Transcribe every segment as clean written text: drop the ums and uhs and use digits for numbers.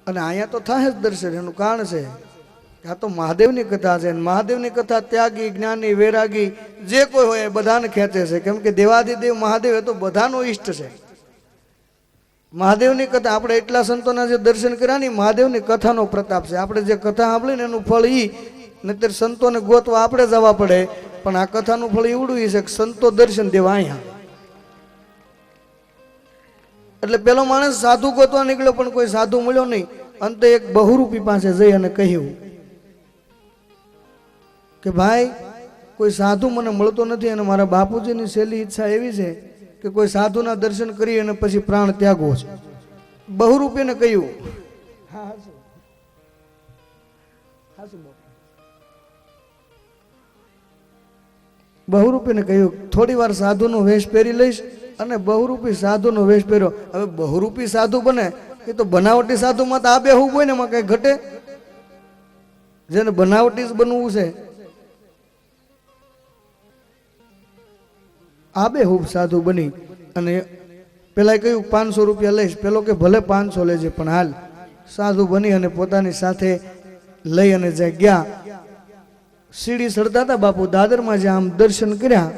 અને અહીંયા તો થાય જ દર્શન. એનું કારણ છે કે આ તો મહાદેવની કથા છે. મહાદેવની કથા ત્યાગી, જ્ઞાની, વૈરાગી જે કોઈ હોય એ બધાને ખેંચે છે. કેમ કે દેવાધિદેવ મહાદેવ એ તો બધાનો ઈષ્ટ છે. મહાદેવની કથા આપણે એટલા સંતોના જે દર્શન કર્યા ને મહાદેવની કથાનો પ્રતાપ છે. આપણે જે કથા સાંભળીને એનું ફળ ઈ, નહીતર સંતોને ગોતવા આપણે જવા પડે. પણ આ કથાનું ફળ એવડું છે કે સંતો દર્શન દેવા અહીંયા. એટલે પેલો માણસ સાધુ ગોતવા નીકળ્યો પણ કોઈ સાધુ મળ્યો નહીં. અંતે એક બહુરૂપી પાસે જઈ અને કહ્યું કે ભાઈ કોઈ સાધુ મને મળતો નથી અને મારા બાપુજીની છેલ્લી ઈચ્છા એવી છે કે કોઈ સાધુના દર્શન કરી અને પછી પ્રાણ ત્યાગવો છે. બહુરૂપીને કહ્યું બહુરૂપીને કહ્યું થોડી વાર સાધુનો વેશ પહેરી લઈશ. અને બહુરૂપી સાધુનો વેશ પહેર્યો. હવે બહુરૂપી સાધુ બને એ તો બનાવટી સાધુમાં તો આ બેહવું હોય ને એમાં કઈ ઘટે. જેને બનાવટી જ બનવું છે આ બેહૂબ સાધુ બની અને પેલા કહ્યું 500 રૂપિયા લઈશ. પેલો કે ભલે 500 લેજે પણ હાલ. સાધુ બની અને પોતાની સાથે લઈ અને જ્યાં ગયા સીડી ચડતા હતા બાપુ દાદરમાં જ્યાં આમ દર્શન કર્યા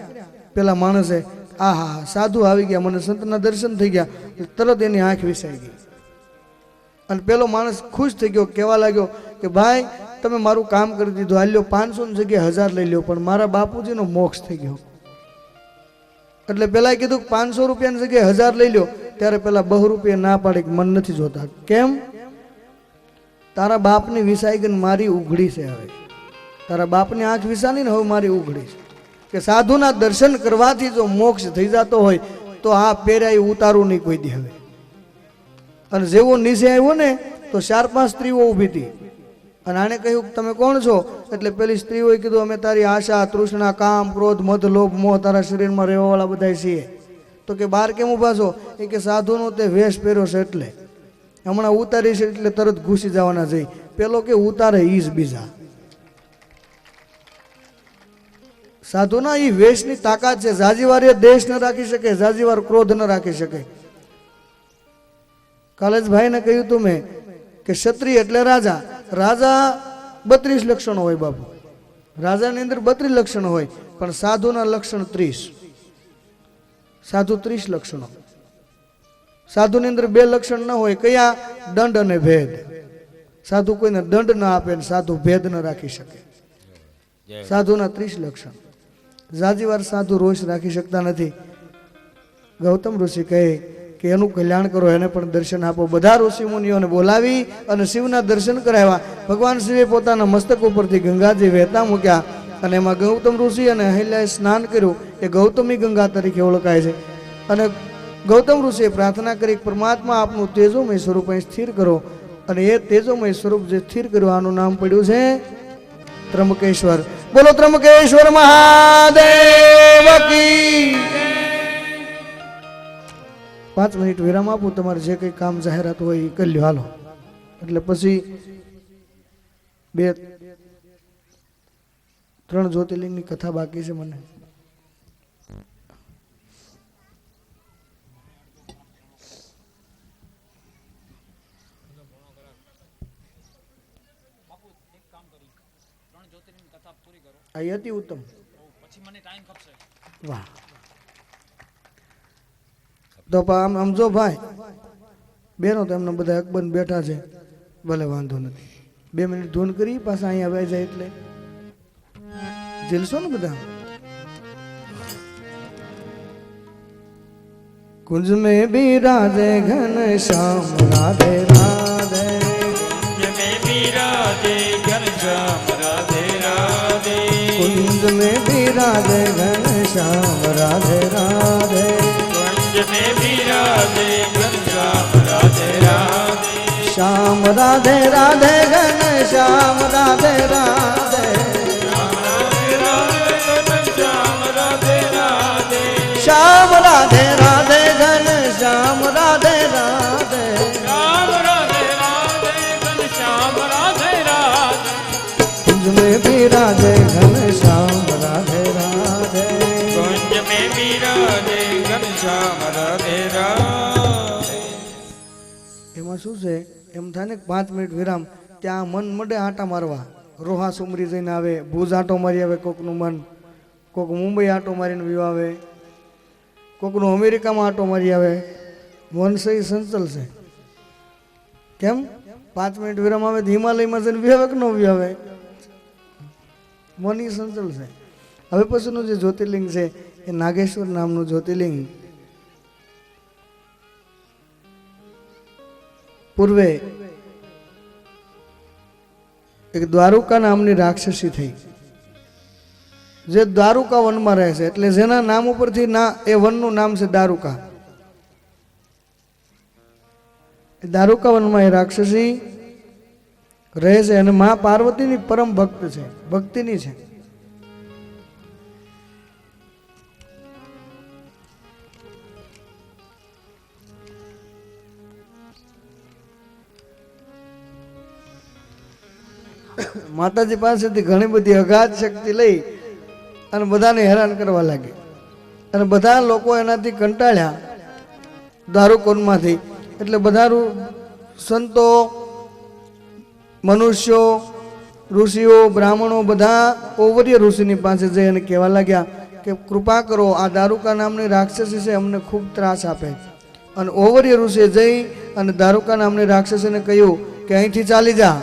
પેલા માણસે આહા સાધુ આવી ગયા, મને સંતના દર્શન થઈ ગયા. તરત એની આંખ વિસાઈ ગઈ અને પેલો માણસ ખુશ થઈ ગયો. કહેવા લાગ્યો કે ભાઈ તમે મારું કામ કરી દીધું, હાલ્યો 500 ની જગ્યાએ 1000 લઈ લ્યો, પણ મારા બાપુજીનો મોક્ષ થઈ ગયો. એટલે પેલા કીધું 500 રૂપિયાની જગ્યાએ 1000 લઈ લ્યો. ત્યારે પેલા બહુરૂપિયા ના પાડી કે મન નથી જોતા. કેમ? તારા બાપની વિસાઈ ગઈ, મારી ઉઘડી છે. હવે તારા બાપની આંખ વિસાની ને હવે મારી ઉઘડી છે. કે સાધુના દર્શન કરવાથી જો મોક્ષ થઈ જતો હોય તો આ પેરાય ઉતારું નહીં કોઈ દી. હવે અને જેવો નીચે આવ્યો ને તો 4-5 સ્ત્રીઓ ઊભી હતી અને આને કહ્યું તમે કોણ છો? એટલે પેલી સ્ત્રીઓએ કીધું અમે તારી આશા, તૃષ્ણા, કામ, ક્રોધ, મદ, લોભ, મોહ તારા શરીરમાં રહેવાવાળા બધા છીએ. તો કે બહાર કેમ ઊભા છો? એ કે સાધુનો તે વેશ પહેર્યો છે એટલે હમણાં ઉતારી છે એટલે તરત ઘૂસી જવાના જઈ. પેલો કે ઉતારે ઈ જ બીજા. સાધુના એ વેશની તાકાત છે. જાજીવાર એ દેશ ન રાખી શકે, જાજીવાર ક્રોધ ન રાખી શકે. કાલે જ ભાઈને કહ્યું તું મેં કે ક્ષત્રિય એટલે રાજા. રાજા 32 લક્ષણો હોય બાપુ. રાજાની અંદર 32 લક્ષણો હોય પણ સાધુના લક્ષણ 30. સાધુ 30 લક્ષણો. સાધુની અંદર 2 લક્ષણ ન હોય. કયા? દંડ અને ભેદ. સાધુ કોઈને દંડ ના આપે ને સાધુ ભેદ ન રાખી શકે. સાધુના 30 લક્ષણ. જાજીવાર સાધુ રોષ રાખી શકતા નથી. ગૌતમ ઋષિ કહે કે એનું કલ્યાણ કરો, એને પણ દર્શન આપો. બધા ઋષિ મુનિઓને બોલાવી અને શિવના દર્શન કરાવ્યા. ભગવાન શિવે પોતાના મસ્તક ઉપરથી ગંગાજી વહેતા મૂક્યા અને એમાં ગૌતમ ઋષિ અને અહિલ્યાએ સ્નાન કર્યું. એ ગૌતમી ગંગા તરીકે ઓળખાય છે. અને ગૌતમ ઋષિએ પ્રાર્થના કરી પરમાત્મા આપનું તેજોમય સ્વરૂપ અહીં સ્થિર કરો. અને એ તેજોમય સ્વરૂપ જે સ્થિર કર્યું આનું નામ પડ્યું છે ત્રંબકેશ્વર. બોલો ત્રંબકેશ્વર મહાદેવ કી. 5 મિનિટ વિરામ આપું. તમારે જે કંઈ કામ જાહેરાત હોય એ કરી લ્યો હાલો. એટલે પછી 2-3 જ્યોતિર્લિંગની કથા બાકી છે. મને અતિ ઉત્તમ. વાહ. તો આમ જો ભાઈ બેનો તો એમને બધા અકબંધ બેઠા છે. ભલે વાંધો નથી. 2 મિનિટ ધૂન કરી પાછા અહીંયા આવી જાય એટલે જેલશો ને બધા. कुंज में बिराजे घनश्याम राधे राधे, कुंज में बिराजे घनश्याम राधे राधे, कुंज में बिराजे घनश्याम राधे राधे, कुंज में बिराजे घनश्याम राधे राधे, श्याम राधे राधे घनश्याम राधे राधे, श्याम राधे राधे घनश्याम राधे राधे, श्याम राधे राधे घनश्याम राधे राधे, कुंज में बिराजे घनश्याम राधे राधे, कुंज में बिराजे घनश्याम राधे राधे. એમાં શું છે એમ થાય ને 5 મિનિટ વિરામ, ત્યાં મન મળે આંટા મારવા. રોહા સુમરી જઈને આવે, ભુજ આંટો મારી આવે કોકનું મન, કોક મુંબઈ આંટો મારીને વ્યૂ આવે, કોકનું અમેરિકામાં આંટો મારી આવે. મન સહી સંચલ છે. કેમ? 5 મિનિટ વિરામ આવે તો હિમાલયમાં જઈને વ્યૂ આવે કે ન વ્યૂ આવે? મન સંચલ છે. હવે પછીનું જે જ્યોતિર્લિંગ છે એ નાગેશ્વર નામનું જ્યોતિર્લિંગ પૂર્વે એક દ્વારુકા નામની રાક્ષસી થઈ, જે દ્વારુકા વનમાં રહે છે. એટલે જેના નામ ઉપરથી એ વનનું નામ છે દારુકા. દારુકા વનમાં એ રાક્ષસી રહે છે અને મા પાર્વતીની પરમ ભક્ત છે, ભક્તિની છે. માતાજી પાસેથી ઘણી બધી અગાધ શક્તિ લઈ અને બધાને હેરાન કરવા લાગી. અને બધા લોકો એનાથી કંટાળ્યા દારૂકોનમાંથી. એટલે બધા સંતો, મનુષ્યો, ઋષિઓ, બ્રાહ્મણો બધા ઓવર્ય ઋષિની પાસે જઈ અને કહેવા લાગ્યા કે કૃપા કરો, આ દારૂકા નામની રાક્ષસી છે, અમને ખૂબ ત્રાસ આપે. અને ઓવર્ય ઋષિએ જઈ અને દારૂકા નામની રાક્ષસીને કહ્યું કે અહીંથી ચાલી જા,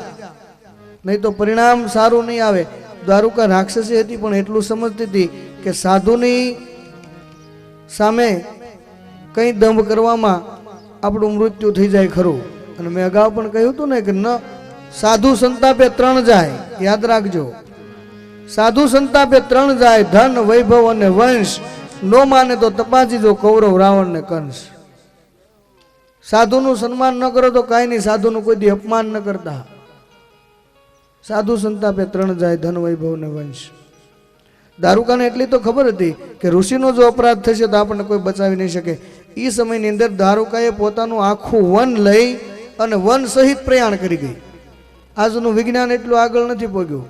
નહીં તો પરિણામ સારું નહીં આવે. દ્વારુકા રાક્ષસી હતી પણ એટલું સમજતી હતી કે સાધુની સામે કંઈ દંભ કરવામાં આપણું મૃત્યુ થઈ જાય ખરું. અને મેં અગાઉ પણ કહ્યું હતું ને કે ન સાધુ સંતાપે 3 જાય, યાદ રાખજો. સાધુ સંતાપે 3 જાય, ધન, વૈભવ અને વંશ. નો માને તો તપાસી જો કૌરવ, રાવણ ને કંસ. સાધુનું સન્માન ન કરો તો કાંઈ નહીં, સાધુનું કોઈ દી અપમાન ન કરતા. સાધુ સંતાપે 3 જાય, ધન, વૈભવ ને વંશ. દારૂકાને એટલી તો ખબર હતી કે ઋષિનો જો અપરાધ થશે તો આપણને કોઈ બચાવી નહીં શકે. એ સમયની અંદર દારૂકાએ પોતાનું આખું વન લઈ અને વન સહિત પ્રયાણ કરી ગઈ. આજનું વિજ્ઞાન એટલું આગળ નથી પહોંચ્યું.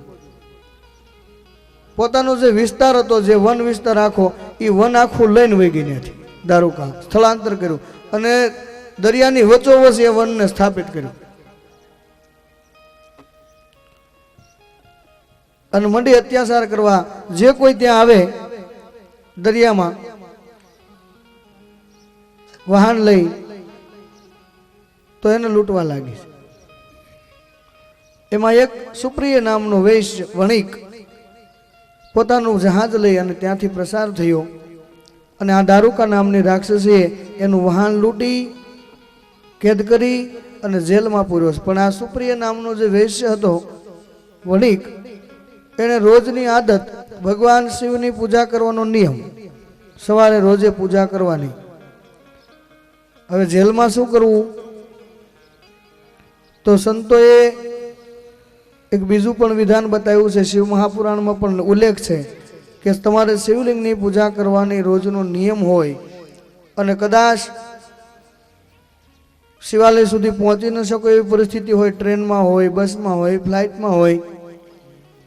પોતાનો જે વિસ્તાર હતો, જે વન વિસ્તાર આખો, એ વન આખું લઈને વહી ગઈ નથી. દારૂકા સ્થળાંતર કર્યું અને દરિયાની વચ્ચોવચ એ વનને સ્થાપિત કર્યું. અને મંડી અત્યાચાર કરવા. જે કોઈ ત્યાં આવે દરિયામાં વાહન લઈ તો એને લૂંટવા લાગી. એમાં એક સુપ્રિય નામનો વૈશ્ય વણિક પોતાનું જહાજ લઈ અને ત્યાંથી પ્રસાર થયો. અને આ દારૂકા નામની રાક્ષસીએ એનું વાહન લૂંટી કેદ કરી અને જેલમાં પૂર્યો. પણ આ સુપ્રિય નામનો જે વૈશ્ય હતો વણિક, એને રોજની આદત ભગવાન શિવની પૂજા કરવાનો નિયમ, સવારે રોજે પૂજા કરવાની. હવે જેલમાં શું કરવું? તો સંતોએ એક બીજું પણ વિધાન બતાવ્યું છે. શિવ મહાપુરાણમાં પણ ઉલ્લેખ છે કે તમારે શિવલિંગની પૂજા કરવાની રોજનો નિયમ હોય અને કદાચ શિવાલય સુધી પહોંચી ન શકો એવી પરિસ્થિતિ હોય, ટ્રેનમાં હોય, બસમાં હોય, ફ્લાઇટમાં હોય,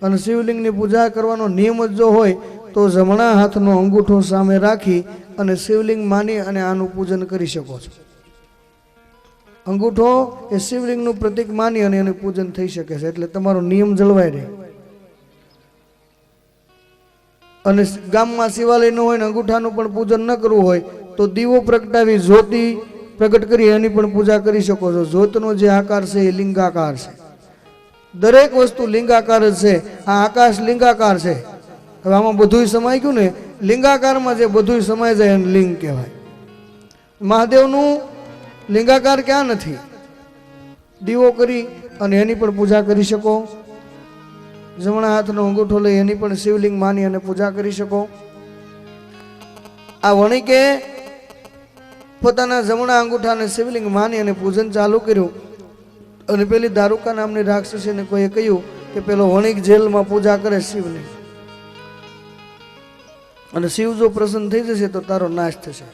અને શિવલિંગની પૂજા કરવાનો નિયમ જ જો હોય તો જમણા હાથનો અંગૂઠો સામે રાખી અને શિવલિંગ માની અને આનું પૂજન કરી શકો છો. અંગૂઠો એ શિવલિંગનું પ્રતીક માની અને એનું પૂજન થઈ શકે છે. એટલે તમારો નિયમ જળવાઈ રહે. અને ગામમાં શિવાલય ન હોય ને અંગૂઠાનું પણ પૂજન ન કરવું હોય તો દીવો પ્રગટાવી જ્યોતિ પ્રગટ કરી એની પણ પૂજા કરી શકો છો. જ્યોતનો જે આકાર છે એ લિંગાકાર છે. દરેક વસ્તુ લિંગાકાર જ છે. આ આકાશ લિંગાકાર છે. હવે આમાં બધુંય સમાઈ ગયું ને, લિંગાકારમાં જે બધુંય સમાઈ જાય એને લિંગ કહેવાય. મહાદેવનું લિંગાકાર ક્યાં નથી? દીવો કરી અને એની પણ પૂજા કરી શકો. જમણા હાથનો અંગૂઠો લઈ એની પણ શિવલિંગ માની અને પૂજા કરી શકો. આ વણિકે પોતાના જમણા અંગૂઠાને શિવલિંગ માની અને પૂજન ચાલુ કર્યું. અને પેલી દારૂકા નામની રાક્ષસીને કોઈએ કહ્યું કે પેલો વણિક જેલમાં પૂજા કરે શિવલિંગ, અને શિવ જો પ્રસન્ન થઈ જશે તો તારો નાશ થશે.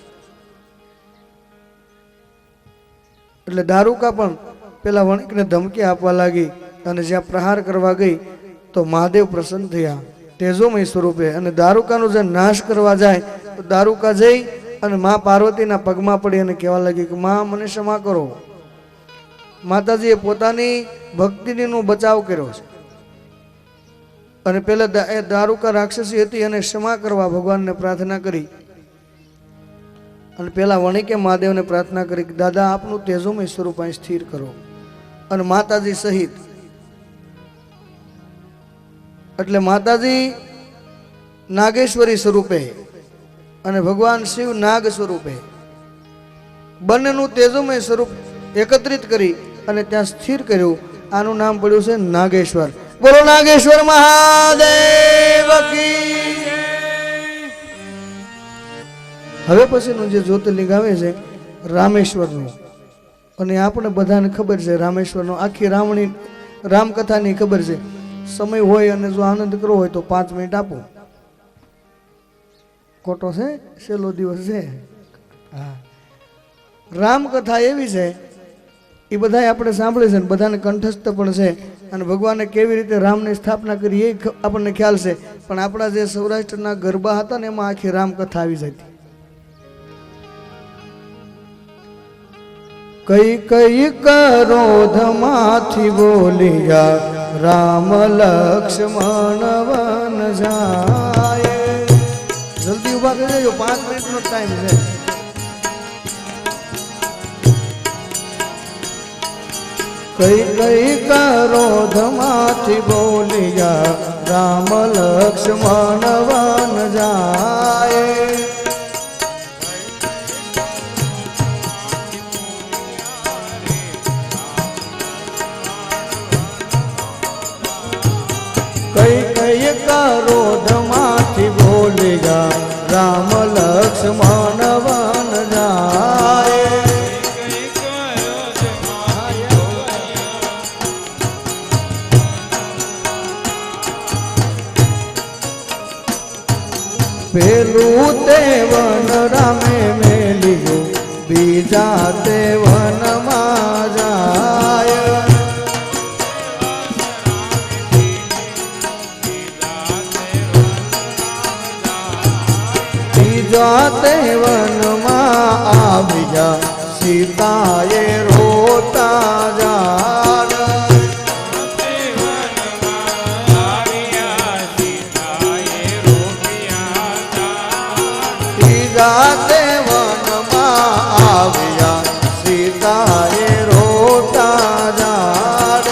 એટલે દારૂકા પણ પેલા વણિકને ધમકી આપવા લાગી અને જ્યાં પ્રહાર કરવા ગઈ તો મહાદેવ પ્રસન્ન થયા તેજોમય સ્વરૂપે. અને દારૂકાનો જે નાશ કરવા જાય તો દારૂકા જઈ અને મા પાર્વતીના પગમાં પડી અને કહેવા લાગી કે મા મને ક્ષમા કરો, માતાજીએ પોતાની ભક્તિનો બચાવ કર્યો છે અને પેલા એ દારૂકા રાક્ષસી હતી અને ક્ષમા કરવા ભગવાનને પ્રાર્થના કરી અને પેલા વણિકે મહાદેવને પ્રાર્થના કરી કે દાદા આપનું તેજોમય સ્વરૂપ અહીં સ્થિર કરો અને માતાજી સહિત એટલે માતાજી નાગેશ્વરી સ્વરૂપે અને ભગવાન શિવ નાગ સ્વરૂપે બંનેનું તેજોમય સ્વરૂપ એકત્રિત કરી અને ત્યાં સ્થિર કર્યું. આનું નામ પડ્યું છે નાગેશ્વર. બોલો નાગેશ્વર મહાદેવ કી. હવે પછીનું જે જ્યોતિર્લિંગ આવે છે રામેશ્વરનું, અને આપણે બધાને ખબર છે રામેશ્વરનો આખી રામકથાની ખબર છે. સમય હોય અને જો આનંદ કરવો હોય તો 5 મિનિટ આપો. ખોટો છે? છેલ્લો દિવસ છે. હા, રામકથા એવી છે એ બધા આપણે સાંભળે છે, બધાને કંઠસ્થ પણ છે, અને ભગવાને કેવી રીતે રામની સ્થાપના કરી એ આપણને ખ્યાલ છે. પણ આપણા જે સૌરાષ્ટ્રના ગરબા હતા ને એમાં આખી રામકથા આવી જતી. કઈ કઈ ક્રોધમાંથી બોલિયા રામ લક્ષ્મણ વન જાય. જલ્દી ઉભા કરી દેજો, 5 મિનિટનો ટાઈમ છે. કઈ કઈ ક્રોધમાંથી બોલિયા રામ લક્ષ્મણ વન જાય. કઈ કઈ ક્રોધમાંથી બોલિયા રામ લક્ષ્મણ વન જાય. પેલું તે વન રામે મેલ્યું, બીજા તે વનમાં જાય. ત્રીજા તે વનમાં આવ્યા, સીતાએ રોતા જા. તે વનમાં આવ્યા, સીતાએ રોતા ઝાડ.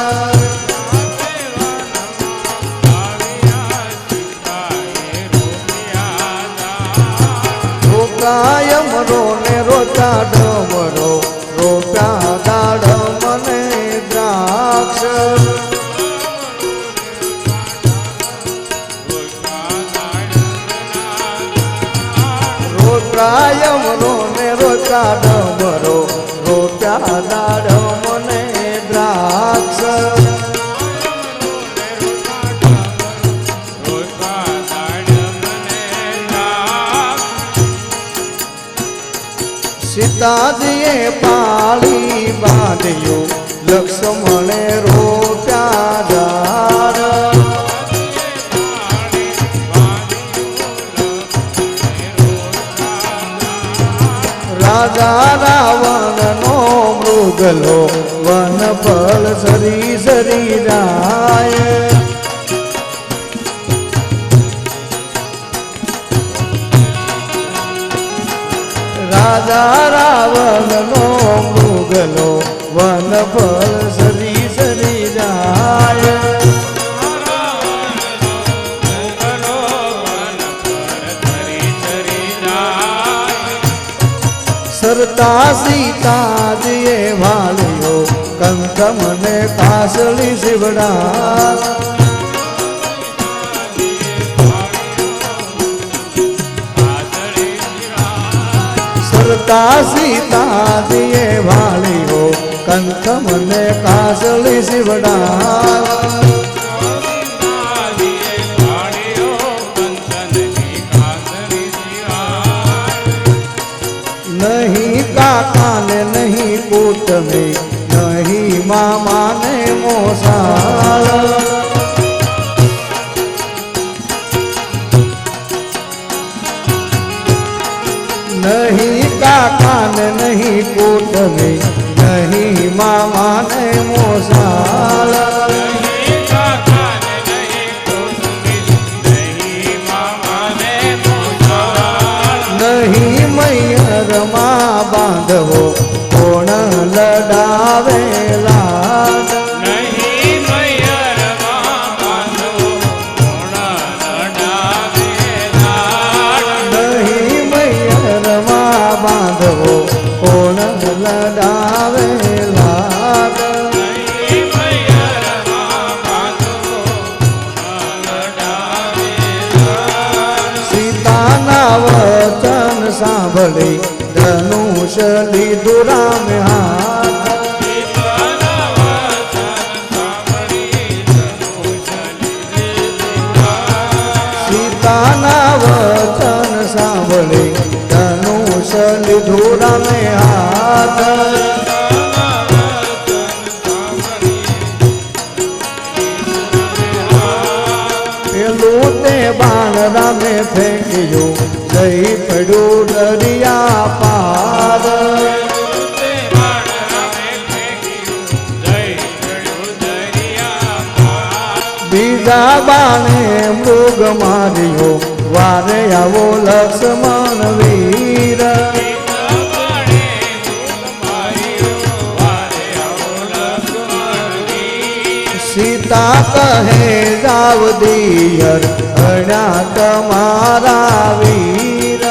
રોકાય મરો ને રોતા ડમરો, રોપ્યા દાડમ ને દ્રાક્ષ. રાયમરો ને રોતા ડમરો, રોપ્યા દાડમ ને દ્રાક્ષ. સીતાજીએ પાળી બાંધ્યું, લક્ષ્મણે રોપ્યા ઝાડ. રાજા રાવણનો મૃગલો વન ફળ સરી સરી જાય. રાજા રાવણનો મૃગલો વન ફળ સરી સરી જાય. સરતા સીતાજીએ વાળ્યો, કંથ મને કાસળી શિવડા. સરતા સીતાજીએ વાળ્યો, કંથ મને કાસળી શિવડા. नहीं काका ने नहीं पूत में, नहीं मामा ने मोसाल. नहीं काका ने नहीं पूत में, नहीं मामा ने मोसाल नहीं मैयर माँ बांधवो कोण लडावे लाड नहीं मैयर माँ बांधवो कोण लडावे लाड नहीं मैयर माँ बांधवो कोण लडावे लाड नहीं मैयर माँ बांधवो कोण लडावे लाड सीताना वचन सांभળી धनुष લીધું રામે હાથ સીતાના વચન સાંભળી ધનુષ લીધું રામે હાથ પેલું તે બાણ રામે ફેંક્યું જઈ પડ્યું દરિયા પાર બીજા બાણે મૃગ માર્યો વારે આવો લક્ષ્મણ વીર सीता कहे जाव दियर अण्या तमारा वीर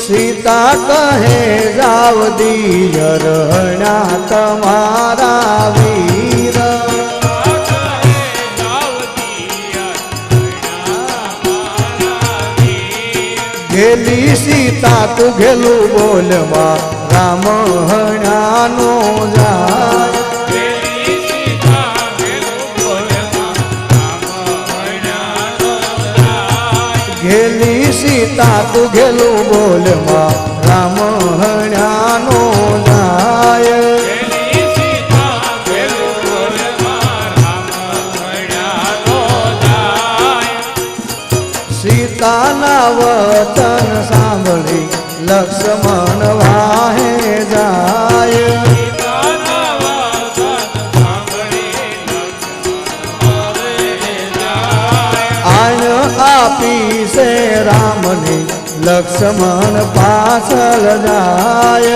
सीता कहे जाव दियर अण्या तमारा वीर गेली सीता तू गेलू बोलवा राम हण्यानो जाय गेली सीता तू गेलू बोलवा राम हण्यानो जाय सीताना वचन सांभળી लक्ष्मण वाहे जाय आन आपी से रामने लक्ष्मण पाछल जाय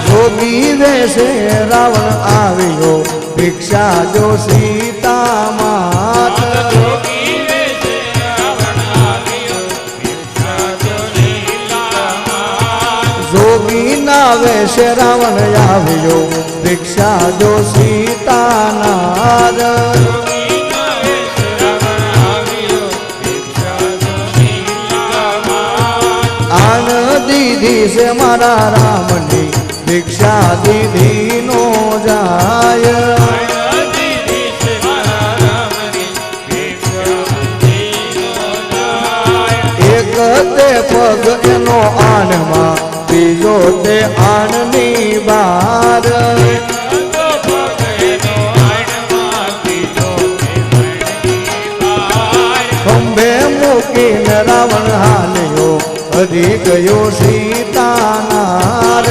जोगी वेशे रावण आव्यो भिक्षा जो सीता मात जोगी ना वेशे रावण आव्यो भिक्षा जो सीता नार आन दीदी से मारा रामनी भिक्षा दीदी नो जाय एक ते पग एनो आनमा बीजो ते आननी बार खंभे मूकीने रावण हाल्यो हरी गयो सीता नार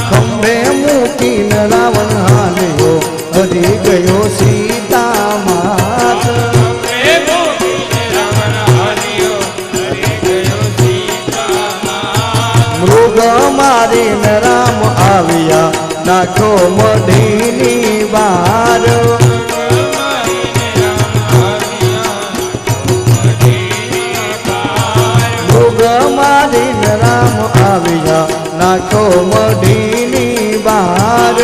खंभे मूकीने रावण हाल्यो हरी गयो सीता मात मृग मारीने राम आव्या नाखो मढीनी बार मृग मारीने राम आव्या नाखो मढीनी बार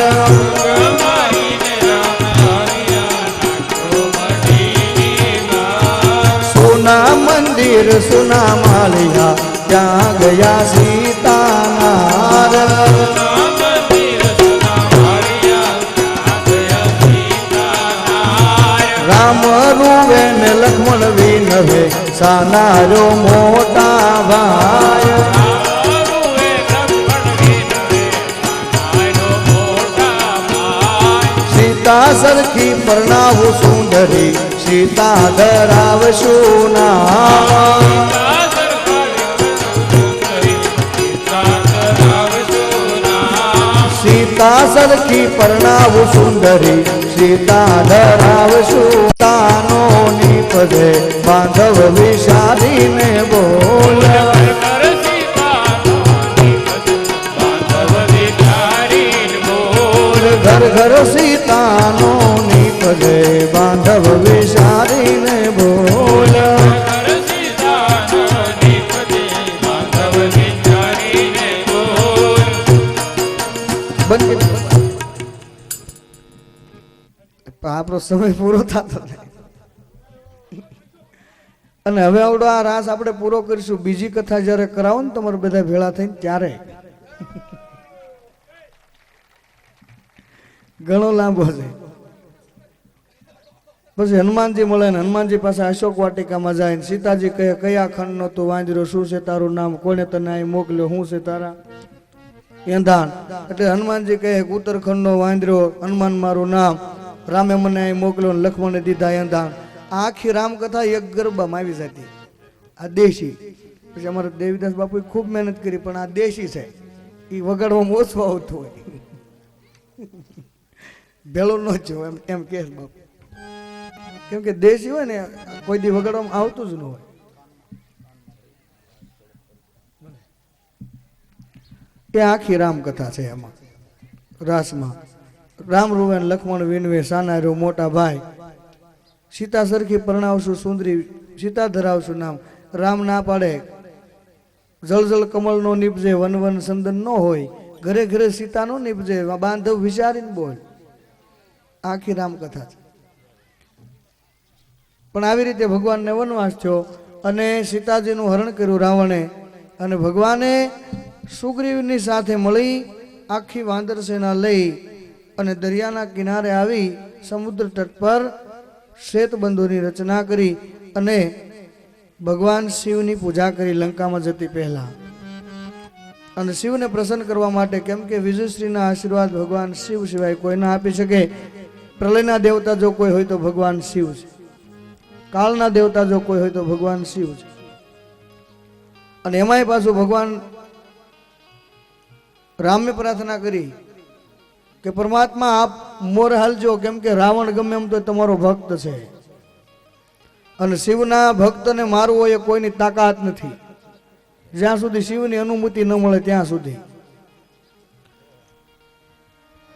सोना मंदिर सुना मालिया क्या गया सीता नार राम रुवे ने लक्ष्मण विनवे सानारो मोटा भाई સરખી પરણાવું સુંદરી સીતા ધરાવશું નામ સીતા સરખી પરણાવું સુંદરી સીતા ધરાવશું તાનો નીપજે બાંધવ વિચારીને બોલ ઘર ઘર સીતાનો નીપજે બાંધવ વિચારીને બોલ આપણો સમય પૂરો થતો અને હવે આવડો આ રાસ આપણે પૂરો કરીશું. બીજી કથા જયારે કરાવો ને તમારે બધા ભેળા થઈને ત્યારે ઘણો લાંબો છે. પછી હનુમાનજી મળે ને હનુમાનજી પાસે અશોક વાટિકામાં જાય ને સીતાજી કહે કયા ખંડનો તું વાંદરો, શું છે તારું નામ, કોને તને અહીં મોકલ્યો, શું છે તારા એંધાણ. એટલે હનુમાનજી કહે ઉત્તરખંડનો વાંદરો, હનુમાન મારું નામ, રામે મને અહીં મોકલ્યો ને લક્ષ્મણે દીધા એંધાણ. આખી રામકથા એક ગરબામાં આવી જતી. આ દેશી. પછી અમારા દેવીદાસ બાપુએ ખૂબ મહેનત કરી પણ આ દેશી છે એ વગાડવામાં ઓછું આવતું હોય ભેળો ન જ એમ કે બાપુ. કેમ કે દેશી હોય ને કોઈ દી વગાડવામાં આવતું જ ન હોય. એ આખી રામકથા છે. એમાં રાસમાં રામ રૂવે લક્ષ્મણ વિનવે સાના રહ્યો મોટા ભાઈ, સીતા સરખી પરણાવશું સુંદરી સીતા ધરાવશું નામ. રામ ના પાડે જળ જળ કમળ નો નીપજે વન વન સંદન ન હોય, ઘરે ઘરે સીતા નો નીપજે બાંધવ વિચારીને બોલ. આખી રામકથા છે. પણ આવી રીતે ભગવાનને વનવાસ થયો અને સીતાજીનું હરણ કર્યું રાવણે અને ભગવાને સુગ્રીવની સાથે મળી આખી વાંદર સેના લઈ અને દરિયાના કિનારે આવી સમુદ્ર તટ પર શ્વેતબંધુની રચના કરી અને ભગવાન શિવની પૂજા કરી લંકામાં જતી પહેલા. અને શિવને પ્રસન્ન કરવા માટે, કેમ કે વિજયશ્રીના આશીર્વાદ ભગવાન શિવ સિવાય કોઈ ના આપી શકે. પ્રલયના દેવતા જો કોઈ હોય તો ભગવાન શિવ છે, કાળના દેવતા જો કોઈ હોય તો ભગવાન શિવ છે. અને એમાંય પાછું ભગવાન રામને પ્રાર્થના કરી કે પરમાત્મા આપ મોર હાલજો, કેમ કે રાવણ ગમે એમ તો તમારો ભક્ત છે અને શિવના ભક્તને મારવું હોય એ કોઈની તાકાત નથી જ્યાં સુધી શિવની અનુમતિ ન મળે ત્યાં સુધી.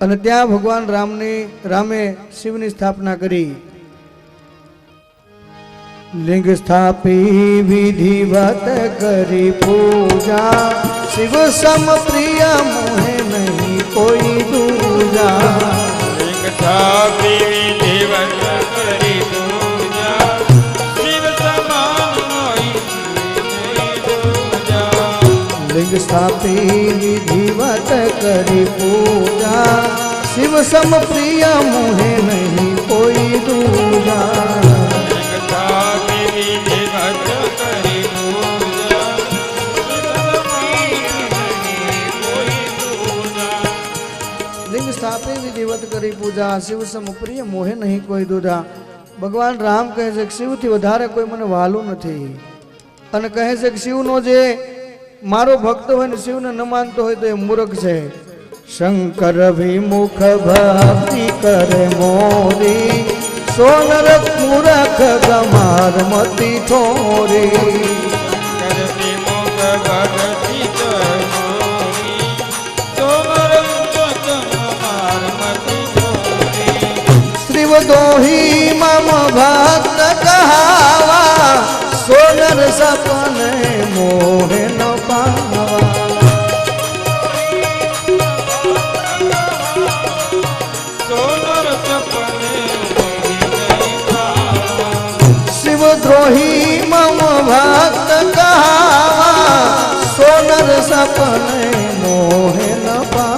અને ત્યાં ભગવાન રામે શિવની સ્થાપના કરી. લિંગ સ્થાપી વિધિવત કરી પૂજા, શિવ સમ પ્રિય મોહે નહીં કોઈ દૂજા. લિંગ સ્થાપી વિધિવત કરી પૂજા, શિવ સમાન મોહી દૂજા. લિંગ સ્થાપી વિધિવત કરી પૂજા, શિવ સમ પ્રિય મોહે નહીં કોઈ દૂજા. લિંગ સ્થાપે વિધિવત કરી પૂજા, શિવ સમ પ્રિય મોહે નહીં કોઈ દૂધા. ભગવાન રામ કહે છે કે શિવથી વધારે કોઈ મને વહાલું નથી અને કહે છે કે શિવનો જે મારો ભક્ત હોય ને શિવને ન માનતો હોય તો એ મૂર્ખ છે. શંકર વિમુખ ભક્તિ કરે મોરી, સોનર મૂર્ખ ગમાર મતી થોરી. દોહી મમ ભક્ત કહાવા, સોનર સપને મોહે ન પાવા. શિવ દ્રોહી મમ ભક્ત કહાવા, સોનર સપને મોહે ન પાવા.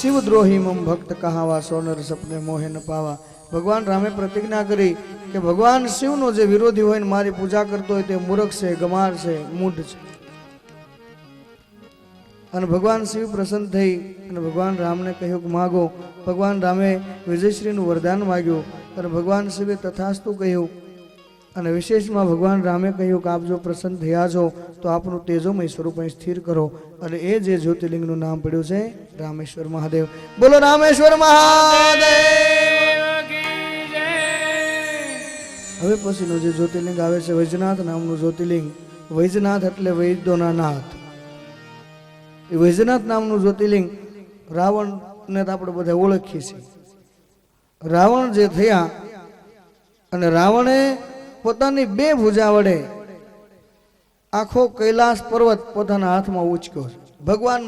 શિવદ્રોહી મમ મમ ભક્ત કહાવા સોનર સપને મોહે ન પાવા. ભગવાન રામે પ્રતિજ્ઞા કરી કે ભગવાન શિવનો જે વિરોધી હોય ને મારી પૂજા કરતો હોય તે મૂર્ખ છે, ગમાર છે, મૂઢ છે. અને ભગવાન શિવ પ્રસન્ન થઈ અને ભગવાન રામને કહ્યું કે માગો. ભગવાન રામે વિજયશ્રીનું વરદાન માગ્યું અને ભગવાન શિવે તથાસ્તુ કહ્યું. અને વિશેષમાં ભગવાન રામે કહ્યું કે આપ જો પ્રસન્ન થયા છો તો આપનું તેજોમય સ્વરૂપ અહીં સ્થિર કરો. અને એ જે જ્યોતિર્લિંગનું નામ પડ્યું છે રામેશ્વર મહાદેવ. બોલો રામેશ્વર મહાદેવ. હવે પછીનું જે જ્યોતિર્લિંગ આવે છે વૈજનાથ નામનું જ્યોતિર્લિંગ. વૈજનાથ એટલે વૈદ્યોના નાથ. એ વૈજનાથ નામનું જ્યોતિર્લિંગ રાવણને તો આપણે બધા ઓળખીએ છીએ. રાવણ જે થયા અને રાવણે પોતાની બે ભુજા વડે આખો કૈલાસ પર્વત પોતાના હાથમાં ઉચક્યો છે. ભગવાન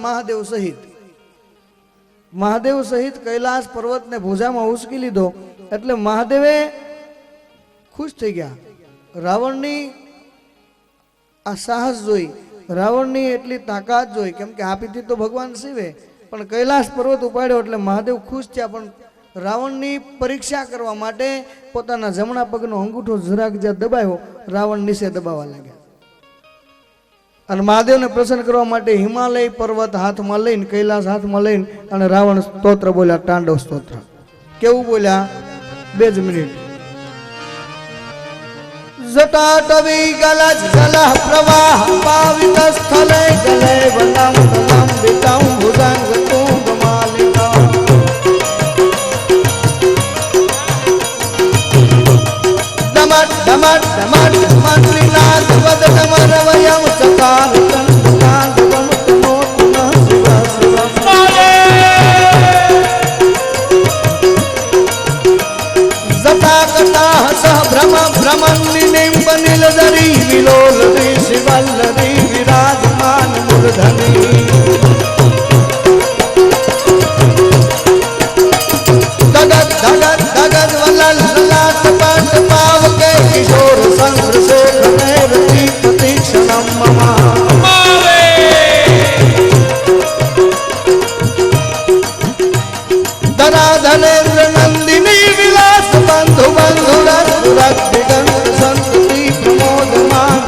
મહાદેવ સહિત કૈલાસ પર્વતને ભુજામાં ઉચકી લીધો. એટલે મહાદેવે ખુશ થઈ ગયા. રાવણની આ સાહસ જોઈ, રાવણની એટલી તાકાત જોઈ, કેમ કે આપીથી તો ભગવાન શિવે, પણ કૈલાસ પર્વત ઉપાડ્યો એટલે મહાદેવ ખુશ થયા. પણ રાવણની પરીક્ષા કરવા માટે પોતાના જમણા પગનો અંગૂઠો જરાક જ્યાં દબાયો, રાવણ નીચે દબાવવા લાગ્યા. અને મહાદેવને પ્રસન્ન કરવા માટે હિમાલય પર્વત હાથમાં લઈને, કૈલાસ હાથમાં લઈને અને રાવણ સ્તોત્ર બોલ્યા, તાંડવ સ્તોત્ર. કેવું બોલ્યા? 2 જ મિનિટ. જટાટવી ગલજ જલહ પ્રવાહ પાવિત સ્થલે ગલે વનમ કલમ વિતમ ભુજંગ તુંગ માલિકા. ડમટ ડમટ ડમટ મંત્રીનાથ વદ ડમર વયમ સકાર કંદકાંદ વમત મોત ન શિવ શિવ. જટા કટાહ સહ ભ્રમ ભ્રમન્નિનિમ્બ નીલધરી વિલોલરી શિવલ્લરી વિરાજમાન મૂર્ધની. ધગત ધગત ધગત વલલ લલાટ પટ પાવકે કિશોર સંગ્ર શેખને રતિ પ્રતિક્ષણમ મમા. ધરાધનેન્દ્ર નંદિની વિલાસ બંધુ બંધુ રઘુરથ દિગંત સંતતિ પ્રમોદમાન.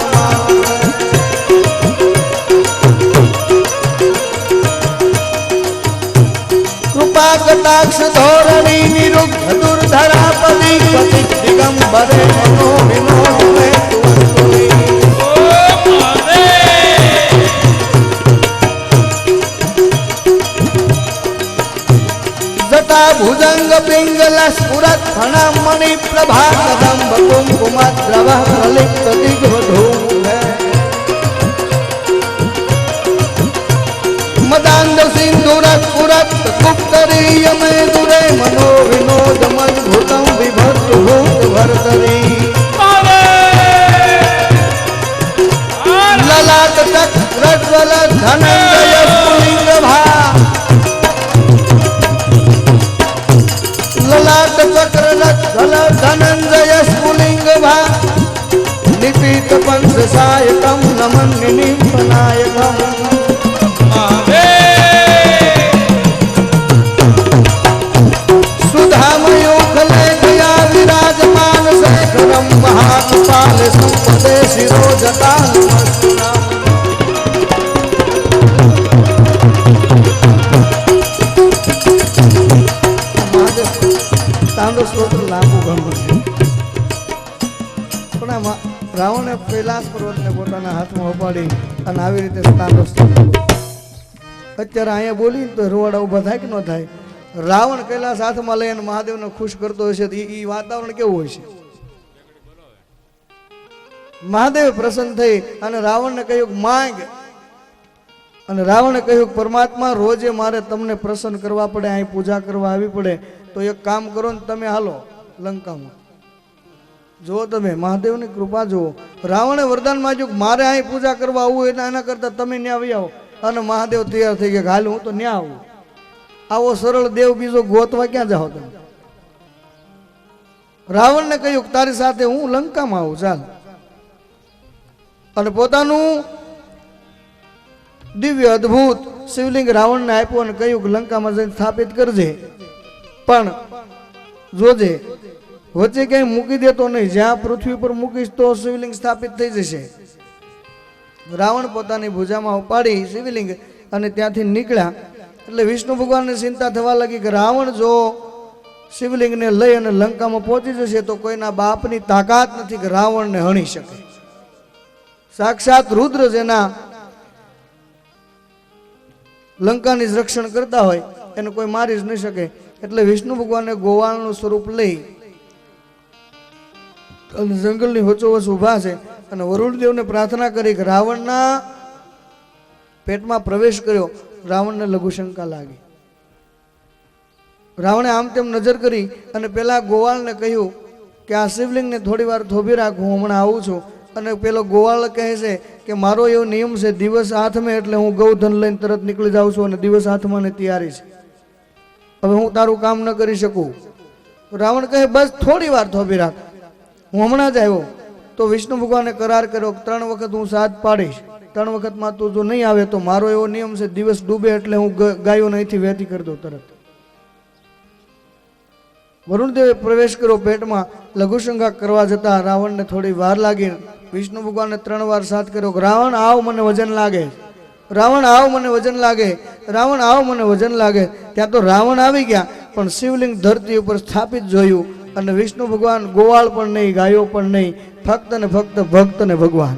કૃપા કટાક્ષ ધોરણી નિરુદ્ધ દુર્ધરાપદી પતિ દિગંબરે મનો વિનોદ મે તુવંતુની. જટા ભુજંગ પિંગલ સ્ફુરત ફણ મણિ પ્રભા કદંબ કુંકુમ દ્રવ પ્રલિપ્ત દિગ્વધૂમ. મદાંધ સિંધુરત પુરત ગુપ્તરીય મે દુરે મનો વિનોદ મજભૂતમ વિભત ભૂત ભરતરી. લલાટ તક રજ્વલ ધનંજય સ્ફુલિંગ ભા. લલાટ ચક્ર રજ્વલ ધનંજય સ્ફુલિંગ ભા. નિપીત પંચ સાયકમ નમન નિપનાયકમ. સુધામયુખલે ગયા વિરાજમાન શેખરમ મહાકપાલ સંપદે શિરો જટાન મસ્તુના. તાંડવ સ્તોત્ર લાંબુ ઘણું છે, પણ આમાં રાવણે કૈલાસ પર્વતને પોતાના હાથમાં ઉપાડી અને આવી રીતે તાંડવ સ્તોત્ર. અત્યારે અહીંયા બોલી તો રોવાડા ઊભા થાય કે ન થાય? રાવણ કૈલાસ હાથમાં લઈ અને મહાદેવને ખુશ કરતો હશે તો એ વાતાવરણ કેવું હોય છે? મહાદેવ પ્રસન્ન થઈ અને રાવણને કહ્યું માંગ. અને રાવણે કહ્યું પરમાત્મા રોજે મારે તમને પ્રસન્ન કરવા પડે, અહીં પૂજા કરવા આવી પડે, તો એક કામ કરો ને તમે હાલો લંકામાં. જુઓ તમે મહાદેવની કૃપા જુઓ. રાવણે વરદાન માંગ્યું કે મારે અહીં પૂજા કરવા આવવું એટલે એના કરતા તમે ન્યા આવી આવો. અને મહાદેવ તૈયાર થઈ ગયા, હાલ હું તો ન્યા આવું. આવો સરળ દેવ બીજો ગોતવા ક્યાં જાઓ તમે? રાવણને કહ્યું તારી સાથે હું લંકામાં આવું, ચાલ. અને પોતાનું દિવ્ય અદ્ભુત શિવલિંગ રાવણને આપ્યું અને કહ્યું કે લંકામાં જઈને સ્થાપિત કરજે, પણ જોજે વચ્ચે ક્યાંય મૂકી દેતો નહીં, જ્યાં પૃથ્વી પર મૂકીશ તો શિવલિંગ સ્થાપિત થઈ જશે. રાવણ પોતાની ભુજામાં ઉપાડી શિવલિંગ અને ત્યાંથી નીકળ્યા. એટલે વિષ્ણુ ભગવાનને ચિંતા થવા લાગી કે રાવણ જો શિવલિંગને લઈ અને લંકામાં પહોંચી જશે તો કોઈના બાપની તાકાત નથી કે રાવણને હણી શકે. સાક્ષાત રુદ્ર જેના લંકાની જ રક્ષણ કરતા હોય એને કોઈ મારી જ નહીં શકે. એટલે વિષ્ણુ ભગવાને ગોવાળનું સ્વરૂપ લઈ અને જંગલની વચ્ચોવચ ઊભા છે અને વરુણદેવને પ્રાર્થના કરી કે રાવણના પેટમાં પ્રવેશ કર્યો. રાવણને લઘુશંકા લાગી. રાવણે આમ તેમ નજર કરી અને પેલા ગોવાળને કહ્યું કે આ શિવલિંગને થોડી વાર થોભી રાખ, હું હમણાં આવું છું. અને પેલો ગોવાળ કહે છે કે મારો એવો નિયમ છે, દિવસ હાથમાં એટલે હું ગૌધન લઈને તરત નીકળી જાઉં છું અને દિવસ હાથમાં ને તૈયારી છે, હવે હું તારું કામ ન કરી શકું. રાવણ કહે બસ થોડી વાર થોભી રાખ, હું હમણાં જ આવ્યો. તો વિષ્ણુ ભગવાને કરાર કર્યો 3 વખત હું સાથ પાડીશ, 3 વખતમાં તું જો નહીં આવે તો મારો એવો નિયમ છે, દિવસ ડૂબે એટલે હું ગાયોને અહીંથી વહેતી કરી દઉં તરત. વરુણદેવે પ્રવેશ કર્યો પેટમાં. લઘુશંકા કરવા જતા રાવણને થોડી વાર લાગી. વિષ્ણુ ભગવાને 3 વાર સાથ કર્યો કે રાવણ આવ મને વજન લાગે, રાવણ આવ મને વજન લાગે, રાવણ આવ મને વજન લાગે. ત્યાં તો રાવણ આવી ગયા, પણ શિવલિંગ ધરતી ઉપર સ્થાપિત જોયું અને વિષ્ણુ ભગવાન, ગોવાળ પણ નહીં, ગાયો પણ નહીં, ફક્ત ને ફક્ત ભક્ત ને ભગવાન.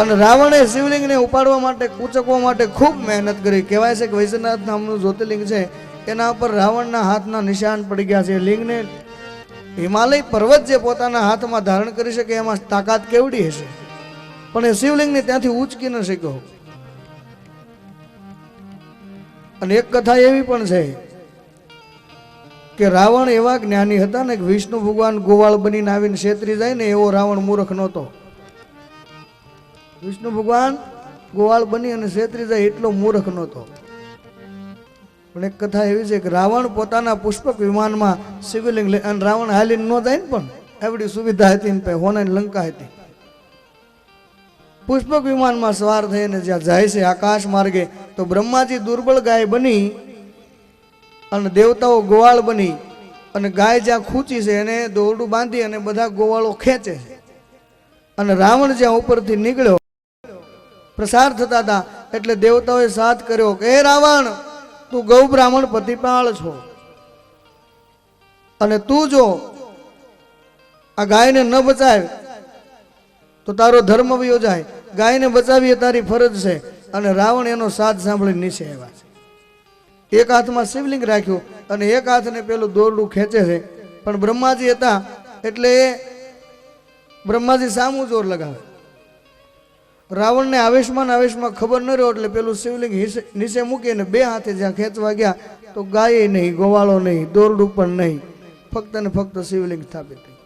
અને રાવણે શિવલિંગને ઉપાડવા માટે, કૂચકવા માટે ખૂબ મહેનત કરી. કહેવાય છે કે વૈદ્યનાથ નામનું જ્યોતિર્લિંગ છે, એના ઉપર રાવણના હાથના નિશાન પડી ગયા છે. લિંગને હિમાલય પર્વત જે પોતાના હાથમાં ધારણ કરી શકે એમાં તાકાત કેવડી હશે, પણ એ શિવલિંગને ત્યાંથી ઉચકી ન શક્યો. અને એક કથા એવી પણ છે કે રાવણ એવા જ્ઞાની હતા ને કે વિષ્ણુ ભગવાન ગોવાળ બનીને આવીને છેતરી જાય ને એવો રાવણ મૂર્ખ નહોતો. વિષ્ણુ ભગવાન ગોવાળ બની અને છેતરી જાય એટલો મૂર્ખ નહોતો. પણ એક કથા એવી છે કે રાવણ પોતાના પુષ્પક વિમાનમાં શિવલિંગ લઈ, અને રાવણ હાલીને ન જાય ને, પણ એવડી સુવિધા હતી ને હોનાની લંકા હતી. પુષ્પક વિમાનમાં સવાર થઈને જ્યાં જાય છે આકાશ માર્ગે, તો બ્રહ્માજી દુર્બળ ગાય બની અને દેવતાઓ ગોવાળ બની અને ગાય જ્યાં ખૂંચી છે એને દોરડું બાંધી અને બધા ગોવાળો ખેંચે છે. અને રાવણ જ્યાં ઉપરથી નીકળ્યો, પ્રસાર થતા હતા, એટલે દેવતાઓએ સાથ કર્યો કે હે રાવણ, તું ગૌ બ્રાહ્મણ પતિપાળ છો અને તું જો આ ગાયને ન બચાવે તો તારો ધર્મ વયો જાય, ગાયને બચાવી એ તારી ફરજ છે. અને રાવણ એનો સાથ સાંભળી નીચે આવ્યા છે. એક હાથમાં શિવલિંગ રાખ્યું અને એક હાથને પેલું દોરડું ખેંચે છે. પણ બ્રહ્માજી હતા એટલે બ્રહ્માજી સામું જોર લગાવે. રાવણને આવેશમાં ખબર ન રહ્યો એટલે પેલું શિવલિંગ નીચે મૂકીને 2 હાથે જ્યાં ખેંચવા ગયા તો ગાય નહીં, ગોવાળો નહીં, દોરડું પણ નહીં, ફક્ત ને ફક્ત શિવલિંગ સ્થાપિત થઈ.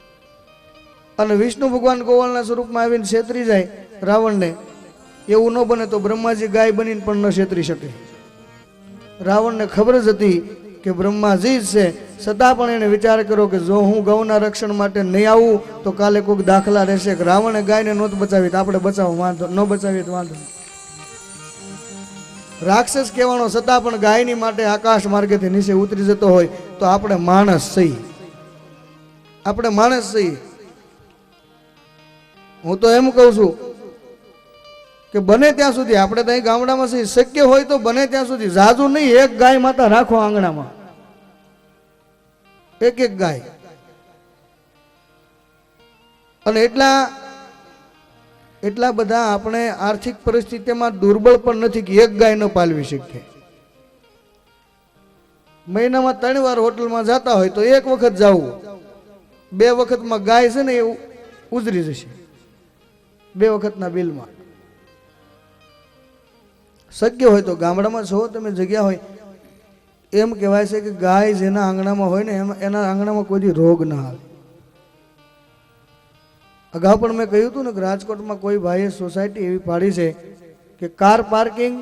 અને વિષ્ણુ ભગવાન ગોવાળના સ્વરૂપમાં આવીને છેતરી જાય રાવણને, એવું ન બને તો બ્રહ્માજી ગાય બનીને પણ ન છેતરી શકે. રાવણને ખબર જ હતી કે બ્રહ્માજી જ છે, છતાં પણ એને વિચાર કર્યો કે જો હું ગૌના રક્ષણ માટે નહીં આવું તો કાલે કોઈક દાખલા રહેશે કે રાવણે ગાયને નહોત બચાવી તો આપણે બચાવો, વાંધો ન બચાવીએ તો વાંધો. રાક્ષસ કહેવાનો છતાં પણ ગાયની માટે આકાશ માર્ગેથી નીચે ઉતરી જતો હોય તો આપણે માણસ છીએ, આપણે માણસ છીએ. હું તો એમ કહું છું કે બને ત્યાં સુધી આપણે તો અહીં ગામડામાં છીએ, શક્ય હોય તો બને ત્યાં સુધી ઝાઝુ નહીં, 1 ગાય માતા રાખો આંગણામાં, 1 ગાય. અને એટલા બધા આપણે આર્થિક પરિસ્થિતિમાં દુર્બળ પણ નથી કે 1 ગાય ન પાલવી શકીએ. મહિનામાં 3 વાર હોટલમાં જતા હોય તો 1 વખત જવું, 2 વખતમાં ગાય છે ને એ ઉજરી જશે 2 વખતના બિલમાં. શક્ય હોય તો ગામડામાં છો તમે, જગ્યા હોય, એમ કહેવાય છે કે ગાય જેના આંગણામાં હોય ને એના આંગણામાં કોઈ રોગ ના આવે. અગાઉ પણ મેં કહ્યું હતું ને કે રાજકોટમાં કોઈ ભાઈએ સોસાયટી એવી પાડી છે કે કાર પાર્કિંગ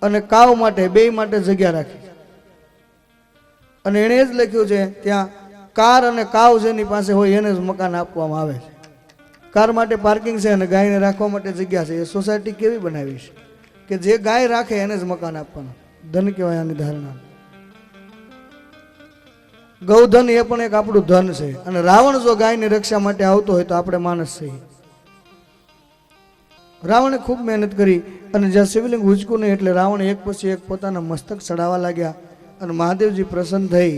અને કાવ માટે 2 માટે જગ્યા રાખી છે. અને એણે જ લખ્યું છે ત્યાં કાર અને કાવ જેની પાસે હોય એને જ મકાન આપવામાં આવે છે. કાર માટે પાર્કિંગ છે અને ગાયને રાખવા માટે જગ્યા છે. એ સોસાયટી કેવી બનાવી છે કે જે ગાય રાખે એને જ મકાન આપવાનું. ધન કહેવાય આની ધારણા. ગૌધન એ પણ એક આપણું ધન છે. અને રાવણ જો ગાયની રક્ષા માટે આવતો હોય તો આપણે માણસ છીએ. રાવણે ખૂબ મહેનત કરી અને જ્યાં શિવલિંગ ઉંચકું નહીં એટલે રાવણ એક પછી એક પોતાના મસ્તક ચડાવવા લાગ્યા. અને મહાદેવજી પ્રસન્ન થઈ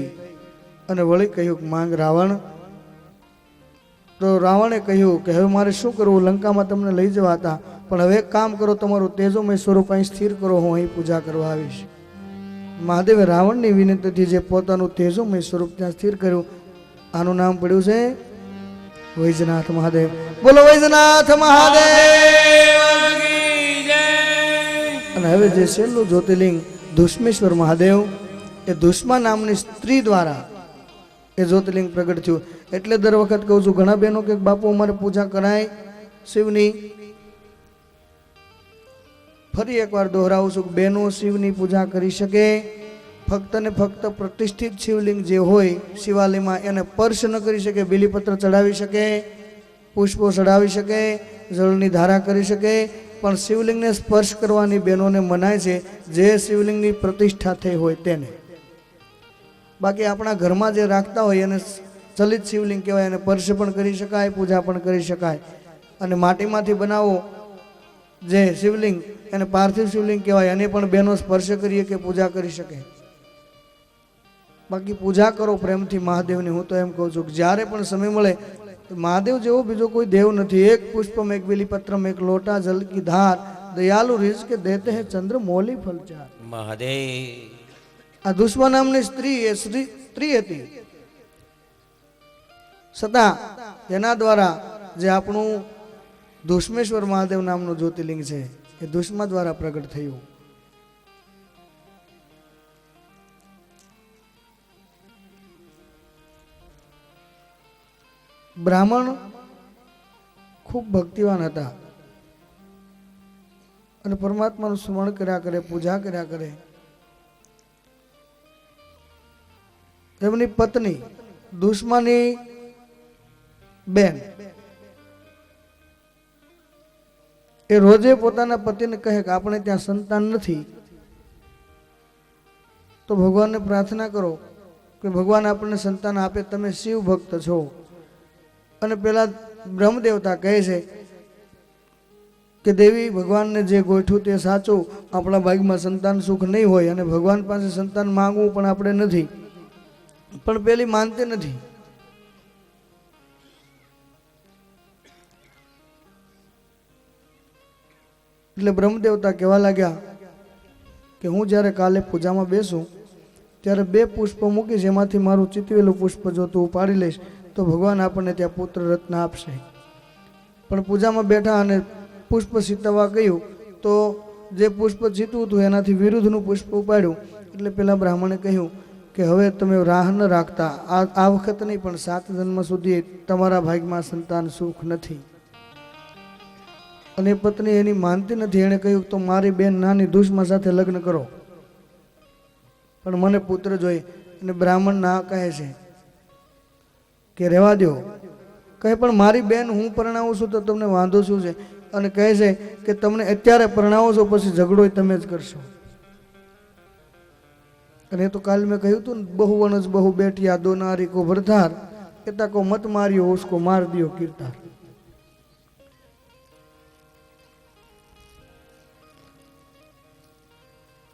અને વળી કહ્યું કે માંગ રાવણ. તો રાવણે કહ્યું કે હવે મારે શું કરવું? લંકામાં તમને લઈ જવા હતા, પણ હવે એક કામ કરો, તમારું તેજોમય સ્વરૂપ અહીં સ્થિર કરો, હું અહીં પૂજા કરવા આવીશ. મહાદેવે રાવણની વિનંતીથી જે પોતાનું તેજોમય સ્વરૂપ ત્યાં સ્થિર કર્યું, આનું નામ પડ્યું છે વૈજનાથ મહાદેવ. બોલો વૈજનાથ મહાદેવ. અને હવે જે છેલ્લું જ્યોતિર્લિંગ ધુષ્મેશ્વર મહાદેવ, એ ધુષ્મા નામની સ્ત્રી દ્વારા એ જ્યોતિર્લિંગ પ્રગટ થયું. એટલે દર વખત કહું છું, ઘણા બહેનો કે બાપુ અમારે પૂજા કરાય શિવની. ફરી એકવાર દોહરાવું છું કે બહેનો શિવની પૂજા કરી શકે. ફક્ત ને ફક્ત પ્રતિષ્ઠિત શિવલિંગ જે હોય શિવાલયમાં એને સ્પર્શ ન કરી શકે. બીલીપત્ર ચડાવી શકે, પુષ્પો ચડાવી શકે, જળની ધારા કરી શકે, પણ શિવલિંગને સ્પર્શ કરવાની બહેનોને મનાય છે જે શિવલિંગની પ્રતિષ્ઠા થઈ હોય તેને. બાકી આપણા ઘરમાં જે રાખતા હોય એને ચલિત શિવલિંગ કહેવાય. એને સ્પર્શ પણ કરી શકાય, પૂજા પણ કરી શકાય. અને માટીમાંથી બનાવો જે શિવલિંગ એને પાર્થિવ શિવલિંગ કહેવાય. એને પણ બહેનો સ્પર્શ કરીએ કે પૂજા કરી શકે. બાકી પૂજા કરો પ્રેમથી મહાદેવની. હું તો એમ કહું છું કે જ્યારે પણ સમય મળે, મહાદેવ જેવો બીજો કોઈ દેવ નથી. એક પુષ્પમ, એક બીલીપત્રમ, એક લોટા જલ કી ધાર, દયાલુ રિઝ્ક દેતે હે ચંદ્ર મૌલી ફલચાર. મહાદેવ. આ દુશ્મન નામની સ્ત્રી એ સ્ત્રી હતી, છતાં તેના દ્વારા જે આપણું દુશ્મેશ્વર મહાદેવ નામનું જ્યોતિર્લિંગ છે એ દુશ્મા દ્વારા પ્રગટ થયું. બ્રાહ્મણ ખૂબ ભક્તિવાન હતા અને પરમાત્માનું સ્મરણ કર્યા કરે, પૂજા કર્યા કરે. એમની પત્ની દુશ્મની બેન એ રોજે પોતાના પતિને કહે કે આપણે ત્યાં સંતાન નથી, તો ભગવાનને પ્રાર્થના કરો કે ભગવાન આપણને સંતાન આપે, તમે શિવ ભક્ત છો. અને પેલા બ્રહ્મદેવતા કહે છે કે દેવી, ભગવાનને જે ગોઠવું તે સાચું, આપણા ભાગમાં સંતાન સુખ નહીં હોય અને ભગવાન પાસે સંતાન માંગવું પણ આપણે નથી. પણ પેલી માનતી નથી. એટલે બ્રહ્મદેવતા કહેવા લાગ્યા કે હું જ્યારે કાલે પૂજામાં બેસું ત્યારે 2 પુષ્પ મૂકીશ, એમાંથી મારું ચિતવેલું પુષ્પ જો તું ઉપાડી લઈશ તો ભગવાન આપણને ત્યાં પુત્ર રત્ન આપશે. પણ પૂજામાં બેઠા અને પુષ્પ સીતવવા કહ્યું તો જે પુષ્પ ચીતવું હતું એનાથી વિરુદ્ધનું પુષ્પ ઉપાડ્યું. એટલે પેલા બ્રાહ્મણે કહ્યું કે હવે તમે રાહ ન રાખતા, આ વખત નહીં પણ 7 જન્મ સુધી તમારા ભાગમાં સંતાન સુખ નથી. અને પત્ની એની માનતી નથી. એણે કહ્યું તો મારી બેન નાની દુશ્મન સાથે લગ્ન કરો, પણ મને પુત્ર જોઈએ. અને બ્રાહ્મણ ના કહે છે કે રહેવા દો. કહે પણ મારી બેન હું પરણાવું છું તો તમને વાંધો શું છે? અને કહે છે કે તમને અત્યારે પરણાવો છો પછી ઝઘડો તમે જ કરશો. અને એ તો કાલે મેં કહ્યું હતું ને, બહુ વનજ બહુ બેઠિયા દો નારી કો ભરધાર, એતા કો મત માર્યો ઉસકો માર દિયો કીર્તાર.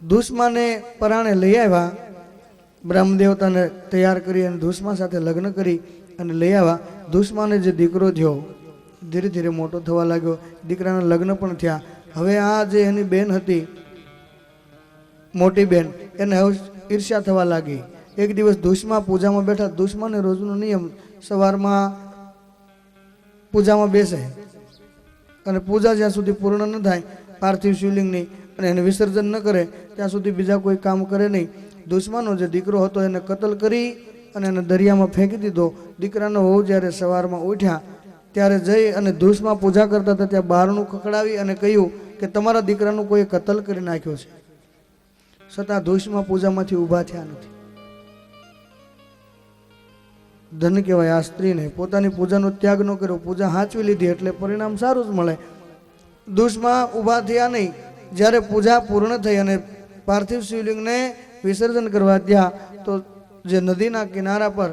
દુશ્માને પરાણે લઈ આવ્યા, બ્રહ્મદેવતાને તૈયાર કરી અને દુશ્મા સાથે લગ્ન કરી અને લઈ આવ્યા. દુશ્માને જે દીકરો થયો ધીરે ધીરે મોટો થવા લાગ્યો. દીકરાના લગ્ન પણ થયા. હવે આ જે એની બેન હતી મોટી બેન, એને હવે ઈર્ષ્યા થવા લાગી. એક દિવસ દુશ્મા પૂજામાં બેઠા. દુશ્માને રોજનો નિયમ સવારમાં પૂજામાં બેસે અને પૂજા જ્યાં સુધી પૂર્ણ ન થાય પાર્થિવ શિવલિંગની અને એને વિસર્જન ન કરે ત્યાં સુધી બીજા કોઈ કામ કરે નહીં. દુશ્મનો જે દીકરો હતો એને કતલ કરી અને એને દરિયામાં ફેંકી દીધો. દીકરાનો વહુ જ્યારે સવારમાં ઉઠ્યા ત્યારે જઈ અને દુશ્મા પૂજા કરતા હતા ત્યાં બહારનું ખખડાવી અને કહ્યું કે તમારા દીકરાનું કોઈ કતલ કરી નાખ્યો છે. છતાં દુશ્મા પૂજામાંથી ઊભા થયા નથી. ધન કહેવાય. આ સ્ત્રીને પોતાની પૂજાનો ત્યાગ ન કર્યો, પૂજા સાચવી લીધી એટલે પરિણામ સારું જ મળે. દુષ્માં ઊભા થયા નહીં. જ્યારે પૂજા પૂર્ણ થઈ અને પાર્થિવ શિવલિંગને વિસર્જન કરવા ત્યાં તો જે નદીના કિનારા પર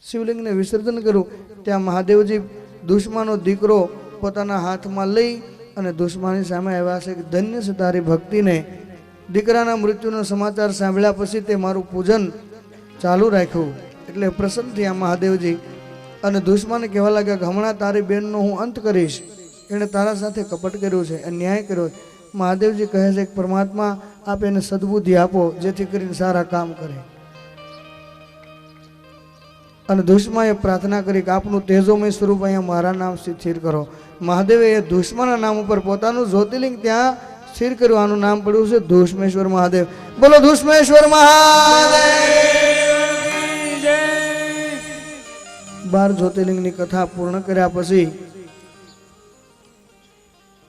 શિવલિંગને વિસર્જન કર્યું ત્યાં મહાદેવજી દુશ્માનો દીકરો પોતાના હાથમાં લઈ અને દુશ્માની સામે આવ્યા છે કે ધન્ય છે તારી ભક્તિને. દીકરાના મૃત્યુનો સમાચાર સાંભળ્યા પછી તે મારું પૂજન ચાલુ રાખ્યું એટલે પ્રસન્ન થયા મહાદેવજી અને દુશ્મને કહેવા લાગ્યા કે હમણાં તારી બેનનો હું અંત કરીશ, એણે તારા સાથે કપટ કર્યું છે, અન્યાય કર્યો. મહાદેવજી કહે છે કે પરમાત્મા આપ એને સદબુદ્ધિ આપો જેથી કરીને સારા કામ કરે. અને દુશ્માએ પ્રાર્થના કરી કે આપનું તેજોમય સ્વરૂપ અહીંયા મારા નામ સ્થિર કરો. મહાદેવે એ દુશ્મના નામ ઉપર પોતાનું જ્યોતિર્લિંગ ત્યાં સ્થિર કર્યું. આનું નામ પડ્યું છે ધૂષ્મેશ્વર મહાદેવ. બોલો ધૂષ્મેશ્વર મહાદેવ. 12 જ્યોતિર્લિંગની કથા પૂર્ણ કર્યા પછી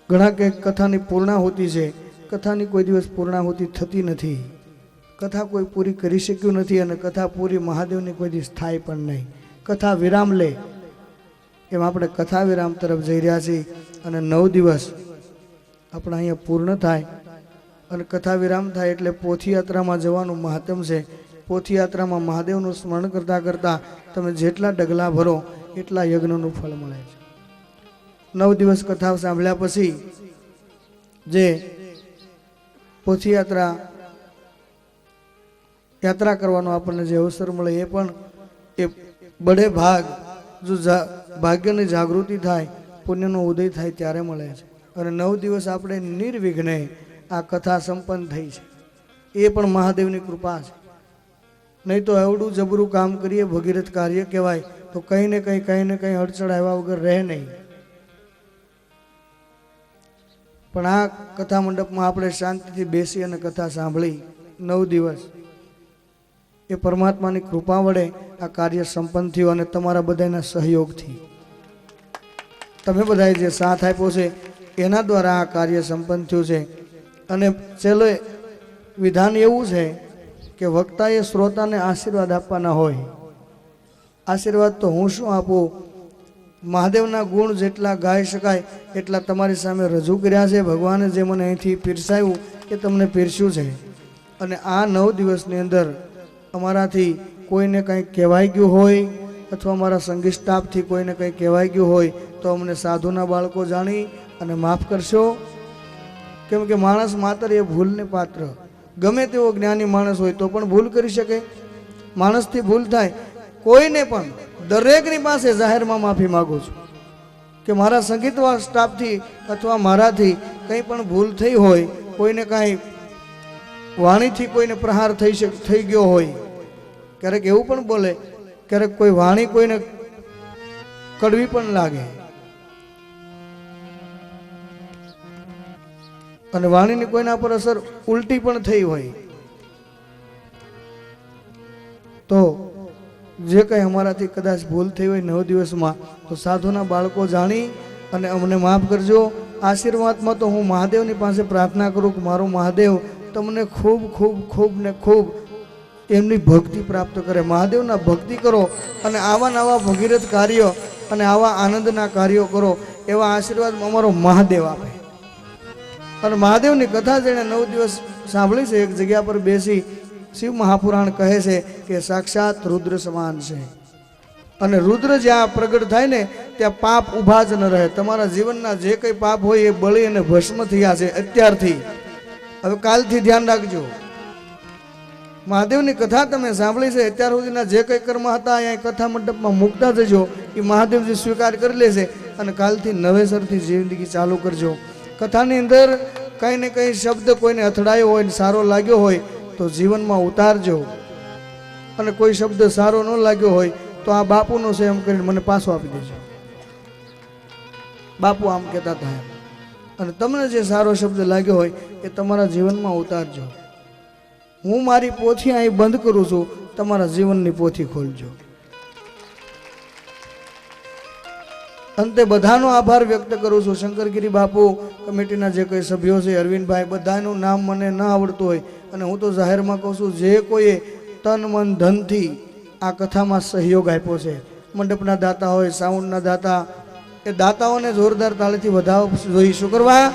ઘણા કે કથાની પૂર્ણાહુતિ છે. કથાની કોઈ દિવસ પૂર્ણાહુતિ થતી નથી. કથા કોઈ પૂરી કરી શક્યું નથી અને કથા પૂરી મહાદેવની કોઈ દિવસ થાય પણ નહીં. કથા વિરામ લે એમ આપણે કથા વિરામ તરફ જઈ રહ્યા છીએ અને 9 દિવસ આપણા અહીંયા પૂર્ણ થાય અને કથા વિરામ થાય એટલે પોથીયાત્રામાં જવાનું મહાત્મ છે. પોથીયાત્રામાં મહાદેવનું સ્મરણ કરતાં કરતાં તમે જેટલા ડગલા ભરો એટલા યજ્ઞનું ફળ મળે છે. 9 દિવસ કથા સાંભળ્યા પછી જે પોથીયાત્રા યાત્રા કરવાનો આપણને જે અવસર મળે એ પણ એ બડે ભાગ જો ભાગ્યની જાગૃતિ થાય, પુણ્યનો ઉદય થાય ત્યારે મળે છે. અને 9 દિવસ આપણે નિર્વિઘ્ને આ કથા સંપન્ન થઈ છે એ પણ મહાદેવની કૃપા છે. નહીં તો એવડું જબરું કામ કરીએ ભગીરથ કાર્ય કહેવાય તો કંઈ ને કંઈ અડચણ આવ્યા વગર રહે નહીં. પણ આ કથા મંડપમાં આપણે શાંતિથી બેસી અને કથા સાંભળી 9 દિવસ એ પરમાત્માની કૃપા વડે આ કાર્ય સંપન્ન થયું અને તમારા બધાના સહયોગથી તમે બધાએ જે સાથ આપ્યો છે એના દ્વારા આ કાર્ય સંપન્ન થયું છે. અને છેલ્લે વિધાન એવું છે કે વક્તાએ શ્રોતાને આશીર્વાદ આપવાના હોય. આશીર્વાદ તો હું શું આપું, મહાદેવના ગુણ જેટલા ગાઈ શકાય એટલા તમારી સામે રજૂ કર્યા છે. ભગવાને જે મને અહીંથી પીરસાયું એ તમને પીરસ્યું છે. અને આ 9 દિવસની અંદર અમારાથી કોઈને કંઈક કહેવાઈ ગયું હોય અથવા અમારા સંગીત સ્ટાફથી કોઈને કંઈ કહેવાઈ ગયું હોય તો અમને સાધુના બાળકો જાણી અને માફ કરશો. કેમ કે માણસ માત્ર એ ભૂલને પાત્ર, ગમે તેવો જ્ઞાની માણસ હોય તો પણ ભૂલ કરી શકે. માણસથી ભૂલ થાય, કોઈને પણ દરેકની પાસે જાહેરમાં માફી માગું છું કે મારા સંગીતવા સ્ટાફથી અથવા મારાથી કંઈ પણ ભૂલ થઈ હોય, કોઈને કાંઈ વાણીથી કોઈને પ્રહાર થઈ ગયો હોય. ક્યારેક એવું પણ બોલે, ક્યારેક કોઈ વાણી કોઈને કડવી પણ લાગે અને વાણીની કોઈના પર અસર ઉલટી પણ થઈ હોય તો જે કંઈ અમારાથી કદાચ ભૂલ થઈ હોય 9 દિવસમાં તો સાધુના બાળકો જાણી અને અમને માફ કરજો. આશીર્વાદમાં તો હું મહાદેવની પાસે પ્રાર્થના કરું કે મારો મહાદેવ તમને ખૂબ ખૂબ ખૂબ ને ખૂબ એમની ભક્તિ પ્રાપ્ત કરે. મહાદેવના ભક્તિ કરો અને આવા નવા ભગીરથ કાર્યો અને આવા આનંદના કાર્યો કરો એવા આશીર્વાદ અમારો મહાદેવ આપે. અને મહાદેવની કથા જેણે 9 દિવસ સાંભળી છે એક જગ્યા પર બેસી શિવ મહાપુરાણ કહે છે કે સાક્ષાત રુદ્ર સમાન છે. અને રુદ્ર જ્યાં પ્રગટ થાય ને ત્યાં પાપ ઊભા જ ન રહે. તમારા જીવનના જે કંઈ પાપ હોય એ બળી અને ભસ્મ થયા છે અત્યારથી. હવે કાલથી ધ્યાન રાખજો. મહાદેવની કથા તમે સાંભળી છે અત્યાર સુધીના જે કંઈ કર્મ હતા અહીંયા કથા મંડપમાં મૂકતા જજો. એ મહાદેવજી સ્વીકાર કરી લેશે અને કાલથી નવેસરથી જિંદગી ચાલુ કરજો. કથાની અંદર કંઈ ને કંઈ શબ્દ કોઈને અથડાયો હોય ને સારો લાગ્યો હોય તો જીવનમાં ઉતારજો. અને કોઈ શબ્દ સારો ન લાગ્યો હોય તો આ બાપુનો છે એમ કરીને મને પાછો આપી દેજો. બાપુ આમ કહેતા હતા. અને તમને જે સારો શબ્દ લાગ્યો હોય એ તમારા જીવનમાં ઉતારજો. હું મારી પોથી અહીં બંધ કરું છું, તમારા જીવનની પોથી ખોલજો. અંતે બધાનો આભાર વ્યક્ત કરું છું. શંકરગીરી બાપુ, કમિટીના જે કોઈ સભ્યો છે, અરવિંદભાઈ, બધાનું નામ મને ન આવડતું હોય અને હું તો જાહેરમાં કહું છું જે કોઈએ તન મન ધનથી આ કથામાં સહયોગ આપ્યો છે. મંડપના દાતા હોય, સાઉન્ડના દાતા, એ દાતાઓને જોરદાર તાળીથી વધાવો જોઈએ. શું કરવા?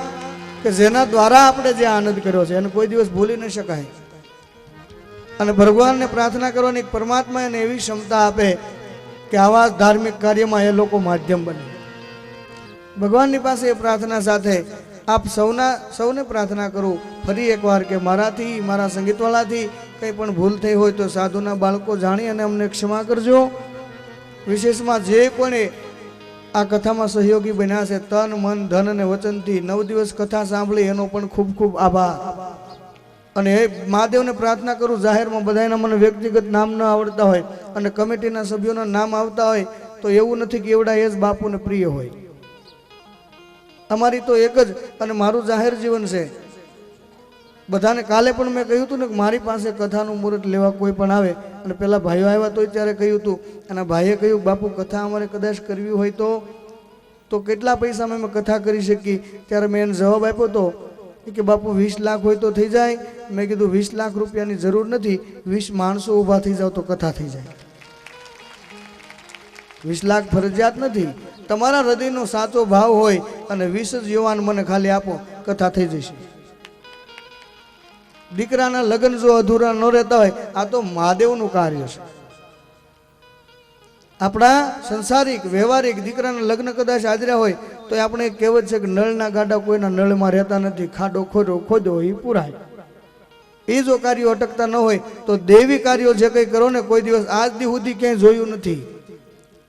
કે જેના દ્વારા આપણે જે આનંદ કર્યો છે એને કોઈ દિવસ ભૂલી ન શકાય. અને ભગવાનને પ્રાર્થના કરવાની પરમાત્મા એને એવી ક્ષમતા આપે કે આવા ધાર્મિક કાર્યમાં એ લોકો માધ્યમ બને. ભગવાનની પાસે એ પ્રાર્થના સાથે આપ સૌને પ્રાર્થના કરું ફરી એકવાર કે મારાથી, મારા સંગીતવાળાથી કંઈ પણ ભૂલ થઈ હોય તો સાધુના બાળકો જાણી અને અમને ક્ષમા કરજો. વિશેષમાં જે કોણે આ કથામાં સહયોગી બન્યા છે, તન મન ધન અને વચનથી 9 દિવસ કથા સાંભળી એનો પણ ખૂબ ખૂબ આભાર. અને એ મહાદેવને પ્રાર્થના કરું, જાહેરમાં બધાના મને વ્યક્તિગત નામ ન આવડતા હોય અને કમિટીના સભ્યોના નામ આવતા હોય તો એવું નથી કે એવડા એ જ બાપુને પ્રિય હોય. અમારી તો એક જ અને મારું જાહેર જીવન છે. બધાને કાલે પણ મેં કહ્યું હતું ને કે મારી પાસે કથાનું મુહૂર્ત લેવા કોઈ પણ આવે, અને પેલા ભાઈઓ આવ્યા તો ત્યારે કહ્યું હતું, અને ભાઈએ કહ્યું બાપુ કથા અમારે કદાચ કરવી હોય તો કેટલા પૈસામાં અમે કથા કરી શકીએ? ત્યારે મેં એને જવાબ આપ્યો હતો કે બાપુ 20 લાખ હોય તો થઈ જાય. મેં કીધું 20 લાખ રૂપિયાની જરૂર નથી, 20 માણસો ઊભા થઈ જાવ તો કથા થઈ જાય. 20 લાખ ફરજિયાત નથી. તમારા હૃદયનો સાચો ભાવ હોય અને 20 જ યુવાન મને ખાલી આપો, કથા થઈ જશે. દીકરાના લગ્ન જો અધૂરા ન રહેતા હોય, આ તો મહાદેવનું કાર્ય છે. આપણા સંસારિક વ્યવહારિક દીકરાના લગ્ન કદાચ હાજરા હોય તો આપણે એક કહેવત છે કે નળના ગાડા કોઈના નળમાં રહેતા નથી, ખાડો ખોદો એ પૂરાય. એ જો કાર્યો અટકતા ન હોય તો દેવી કાર્યો જે કંઈ કરો ને કોઈ દિવસ આજ દી સુધી ક્યાંય જોયું નથી.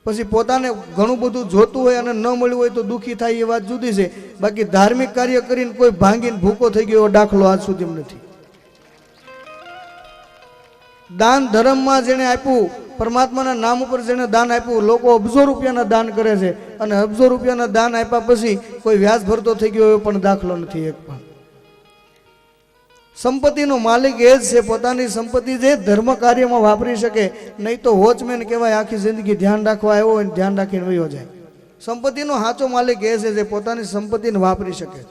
પછી પોતાને ઘણું બધું જોતું હોય અને ન મળ્યું હોય તો દુઃખી થાય એ વાત જુદી છે. બાકી ધાર્મિક કાર્ય કરીને કોઈ ભાંગીને ભૂકો થઈ ગયો એવો દાખલો આજ સુધી નથી. દાન ધર્મમાં જેને આપ્યું, પરમાત્માના નામ ઉપર જેને દાન આપ્યું, લોકો અબજો રૂપિયાના દાન કરે છે અને અબજો રૂપિયાના દાન આપ્યા પછી કોઈ વ્યાજ ભરતો થઈ ગયો એવો પણ દાખલો નથી એક પણ. સંપત્તિનો માલિક એ જ છે. પોતાની સંપત્તિ જે ધર્મ કાર્યમાં વાપરી શકે, નહીં તો વોચમેન કહેવાય, આખી જિંદગી ધ્યાન રાખવા આવ્યો હોય ધ્યાન રાખીને વયો જાય. સંપત્તિનો સાચો માલિક એ છે જે પોતાની સંપત્તિને વાપરી શકે.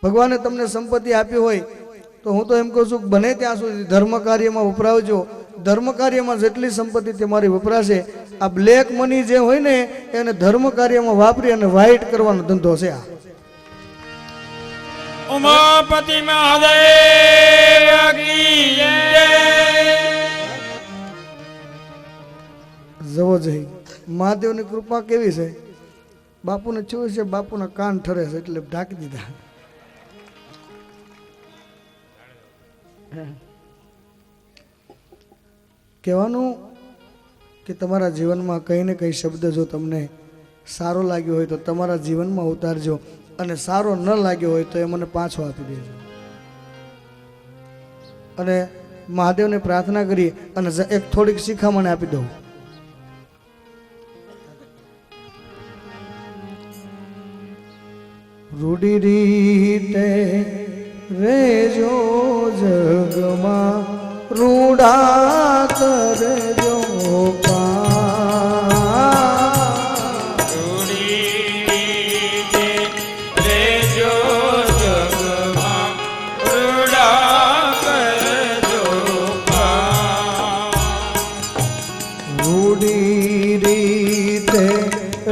ભગવાને તમને સંપત્તિ આપી હોય તો હું તો એમ કહું છું કે બને ત્યાં સુધી ધર્મ કાર્યમાં વપરાવજો. ધર્મ કાર્યમાં જેટલી સંપત્તિ તમારી વપરાશે, આ બ્લેક મની જે હોય ને એને ધર્મ કાર્યમાં વાપરી અને વ્હાઇટ કરવાનો ધંધો છે આ. ઉમાપતિ મહાદેવ કી જય. જવો જઈ મહાદેવની કૃપા કેવી છે. બાપુને જોયું છે, બાપુના કાન ઠરે છે એટલે ઢાંકી દીધા. કહેવાનું કે તમારા જીવનમાં કંઈ ને કંઈ શબ્દ જો તમને સારો લાગ્યો હોય તો તમારા જીવનમાં ઉતારજો, અને સારો ન લાગ્યો હોય તો એ મને પાછો આપી દેજો. અને મહાદેવને પ્રાર્થના કરી અને એક થોડીક શિખામણ આપી દઉં. રૂડી રીતે રેજો જગમાં, રૂડા કરજો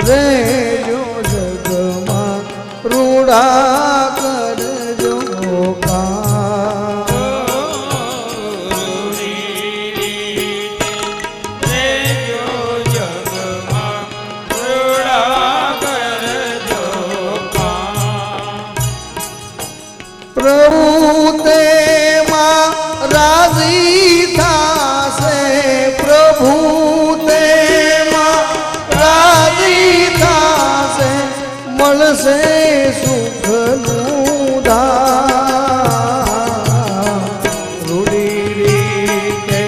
રેજો જગમાં, રૂડા કરજો પ્રભુ તેમાં રાજી થાશે, પ્રભુ મળશે સુખનું દાન. રૂડી રીતે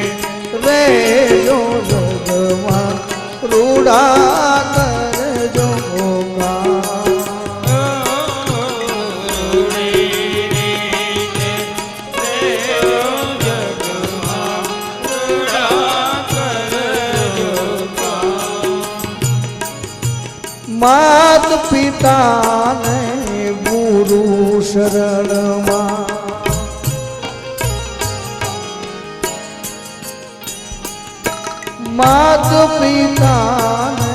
રેજો જગમાં, રૂડા કરજો માત પિતાને ગુરુ શરણમાં, માત પિતાને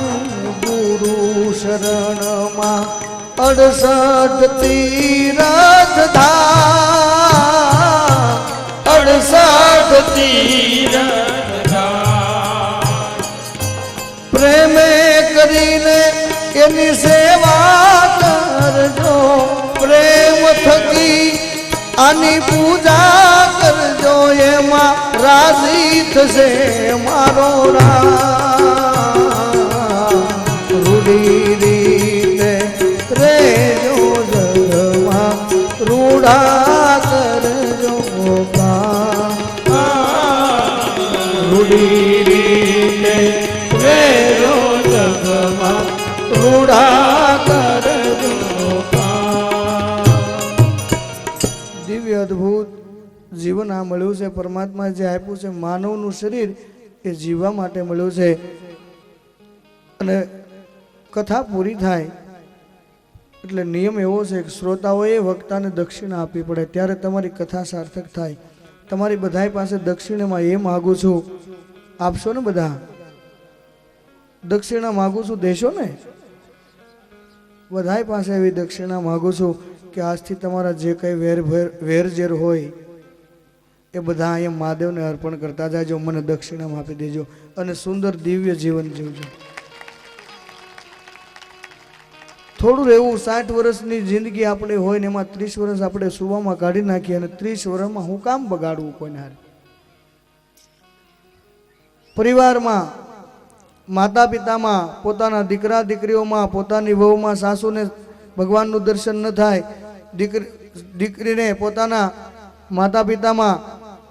ગુરુ શરણમાં 68 તીરથ ધામ 68 તીરથ પ્રેમે કરીને એની સેવા કરજો પ્રેમ થકી આની પૂજા કરજો એમાં રાજી થશે મારો રામ રૂડી રીતે રેજો જગમાં રૂડા કરજો રૂડી રીતે રેજો જગમાં રૂડા કરજો દિવ્ય અદ્ભુત જીવન આ મળ્યું છે પરમાત્મા જે આપ્યું છે માનવનું શરીર એ જીવવા માટે મળ્યું છે અને કથા પૂરી થાય એટલે નિયમ એવો છે કે શ્રોતાઓએ વક્તાને દક્ષિણા આપવી પડે ત્યારે તમારી કથા સાર્થક થાય તમારી બધાય પાસે દક્ષિણામાં એ માગું છું આપશો ને બધા દક્ષિણા માગું છું દેશો ને બધાય પાસે એવી દક્ષિણા માગું છું કે આજથી તમારા જે કંઈ વેરઝેર હોય એ બધા અહીંયા મહાદેવને અર્પણ કરતા જાજો મને દક્ષિણામાં આપી દેજો અને સુંદર દિવ્ય જીવન જીવજો થોડું એવું 60 વર્ષની જિંદગી આપણે હોય ને એમાં 30 વર્ષ આપણે સુવામાં કાઢી નાખીએ અને 30 વર્ષમાં હું કામ બગાડવું કોઈને હારે પરિવારમાં માતા પિતામાં પોતાના દીકરા દીકરીઓમાં પોતાની વહુમાં સાસુને ભગવાનનું દર્શન ન થાય દીકરીને પોતાના માતા પિતામાં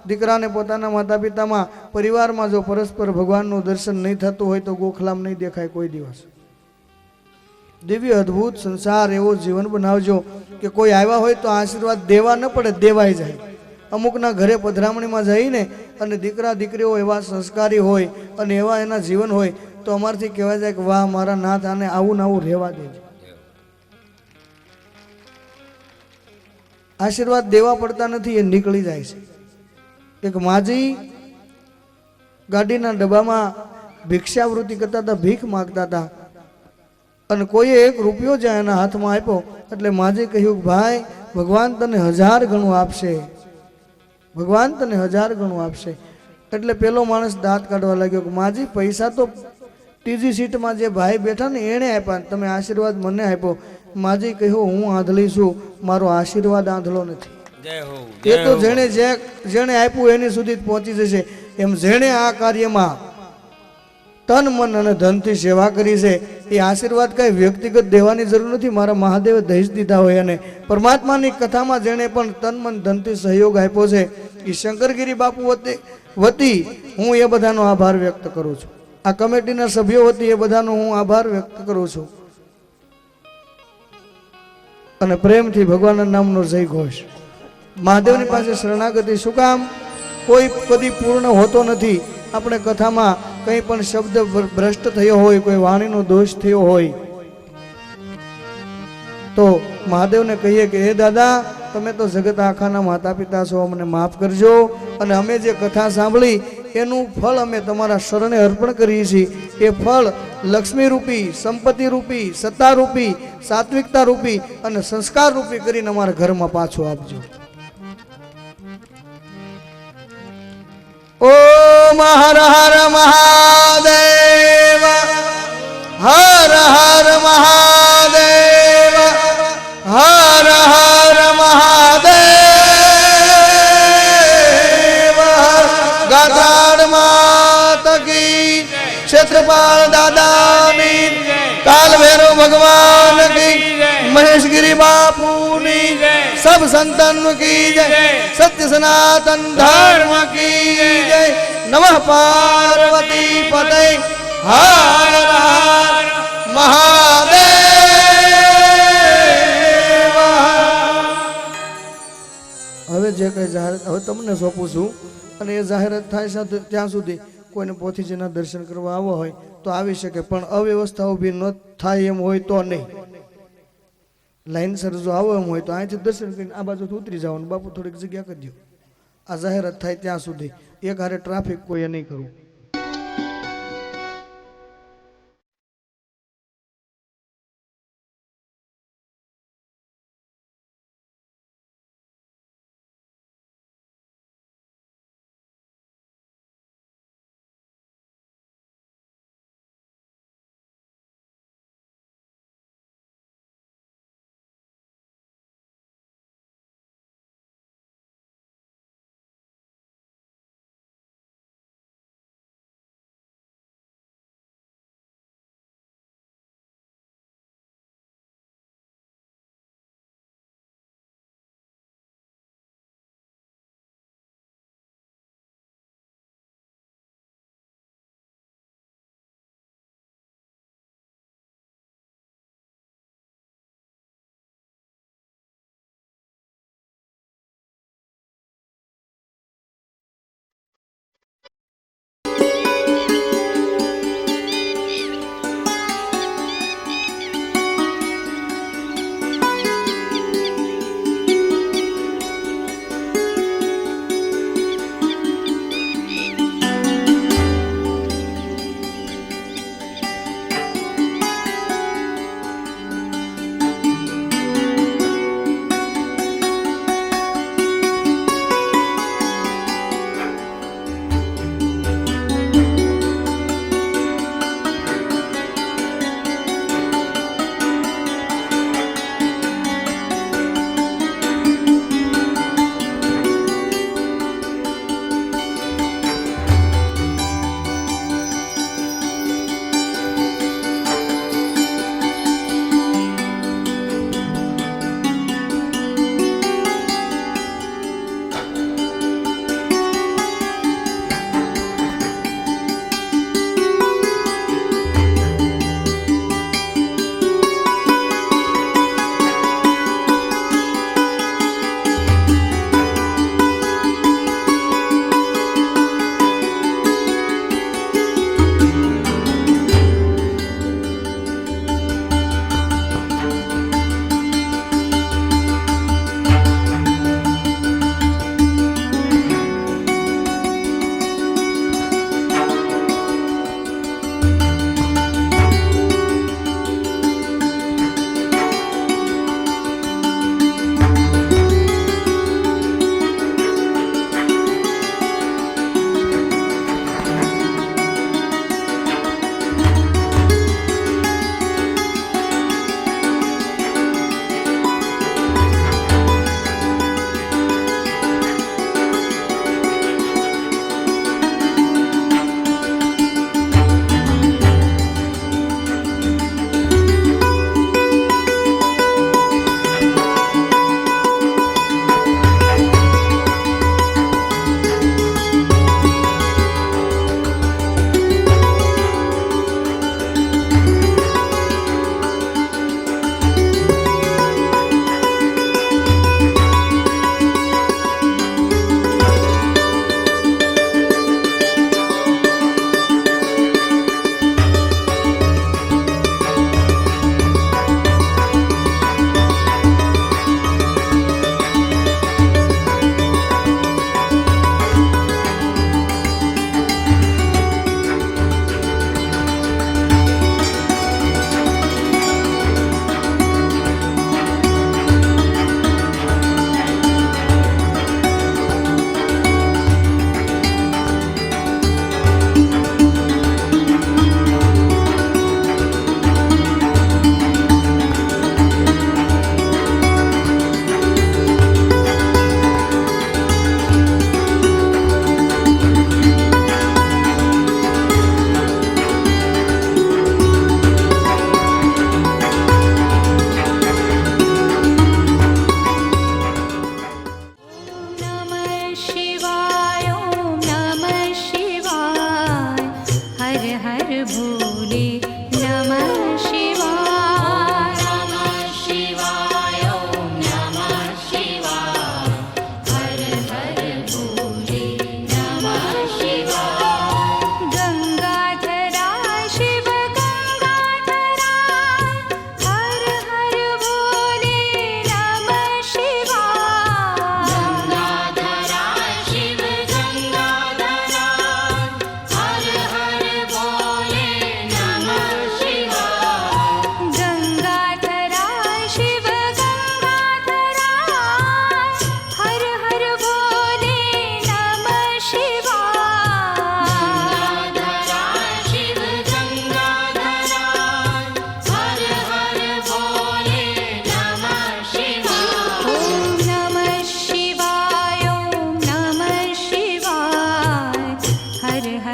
દીકરાને પોતાના માતા પિતામાં પરિવારમાં જો પરસ્પર ભગવાનનું દર્શન નહીં થતું હોય તો ગોખલામ નહીં દેખાય કોઈ દિવસ દિવ્ય અદ્ભુત સંસાર એવો જીવન બનાવજો કે કોઈ આવ્યા હોય તો આશીર્વાદ દેવા ન પડે દેવાઈ જાય અમુકના ઘરે પધરામણીમાં જઈને અને દીકરા દીકરીઓ એવા સંસ્કારી હોય અને એવા એના જીવન હોય તો અમારથી કહેવાય જાય કે વાહ મારા નાથ આને આવું ને આવું રહેવા દેજો આશીર્વાદ દેવા પડતા નથી એ નીકળી જાય છે એક માજી ગાડીના ડબ્બામાં ભિક્ષાવૃત્તિ કરતા હતા ભીખ માગતા હતા અને કોઈએ 1 રૂપિયો જ્યાં એના હાથમાં આપ્યો એટલે માજી કહ્યું ભાઈ ભગવાન તને 1000 ગણું આપશે ભગવાન તને 1000 ગણું આપશે એટલે પેલો માણસ દાંત કાઢવા લાગ્યો કે માજી પૈસા તો ત્રીજી સીટમાં જે ભાઈ બેઠા ને એણે આપ્યા તમે આશીર્વાદ મને આપ્યો માજી કહ્યું હું આંધળી છું મારો આશીર્વાદ આંધળો નથી એ તો જેણે આપ્યું એની સુધી પહોંચી જશે એમ જેણે આ કાર્યમાં તન મન અને ધનથી સેવા કરી છે એ આશીર્વાદ કઈ વ્યક્તિગત દેવાની જરૂર નથી મારા મહાદેવે દહેજ દીધા હોય અને પરમાત્માની કથામાં જેણે પણ તન મન ધનથી સહયોગ આપ્યો છે એ શંકરગીરી બાપુ વતી હું એ બધાનો આભાર વ્યક્ત કરું છું આ કમિટીના સભ્યો વતી એ બધાનો હું આભાર વ્યક્ત કરું છું અને પ્રેમથી ભગવાનના નામનો જય ઘોષ મહાદેવની પાસે શરણાગતિ શું કામ કોઈ કદી પૂર્ણ હોતો નથી આપણે કથામાં કંઈ પણ શબ્દ ભ્રષ્ટ થયો હોય કોઈ વાણીનો દોષ થયો હોય તો મહાદેવને કહીએ કે હે દાદા તમે તો જગત આખાના માતા પિતા છો અમને માફ કરજો અને અમે જે કથા સાંભળી એનું ફળ અમે તમારા શરણે અર્પણ કરીએ છીએ એ ફળ લક્ષ્મી રૂપી સંપત્તિ રૂપી સત્તા રૂપી સાત્વિકતા રૂપી અને સંસ્કાર રૂપી કરીને અમારા ઘરમાં પાછું આપજો ઓમ હર હર મહાદેવ હર હર મહાદેવ હર હર મહાદેવ ગાતાડ માત કી ક્ષેત્રપાલ દાદાની કાલ ભૈરવ ભગવાન કી મહેશગીરી બાપુની सब संतन की जय सत्य सनातन धर्म की जय नमः पार्वती पते हर हर महादेव હવે જે કઈ જાહેરાત હવે તમને સોંપું છું અને એ જાહેરાત થાય છે ત્યાં સુધી કોઈને પોથીજીના દર્શન કરવા આવવા હોય તો આવી શકે પણ અવ્યવસ્થા ઊભી ન થાય એમ હોય તો નહીં લાઈનસર જો આવો એમ હોય તો અહીંથી દર્શન કરીને આ બાજુથી ઉતરી જવાનું બાપુ થોડીક જગ્યા કરી દો આ જાહેરાત થાય ત્યાં સુધી એક હારે ટ્રાફિક કોઈએ નહીં કરવું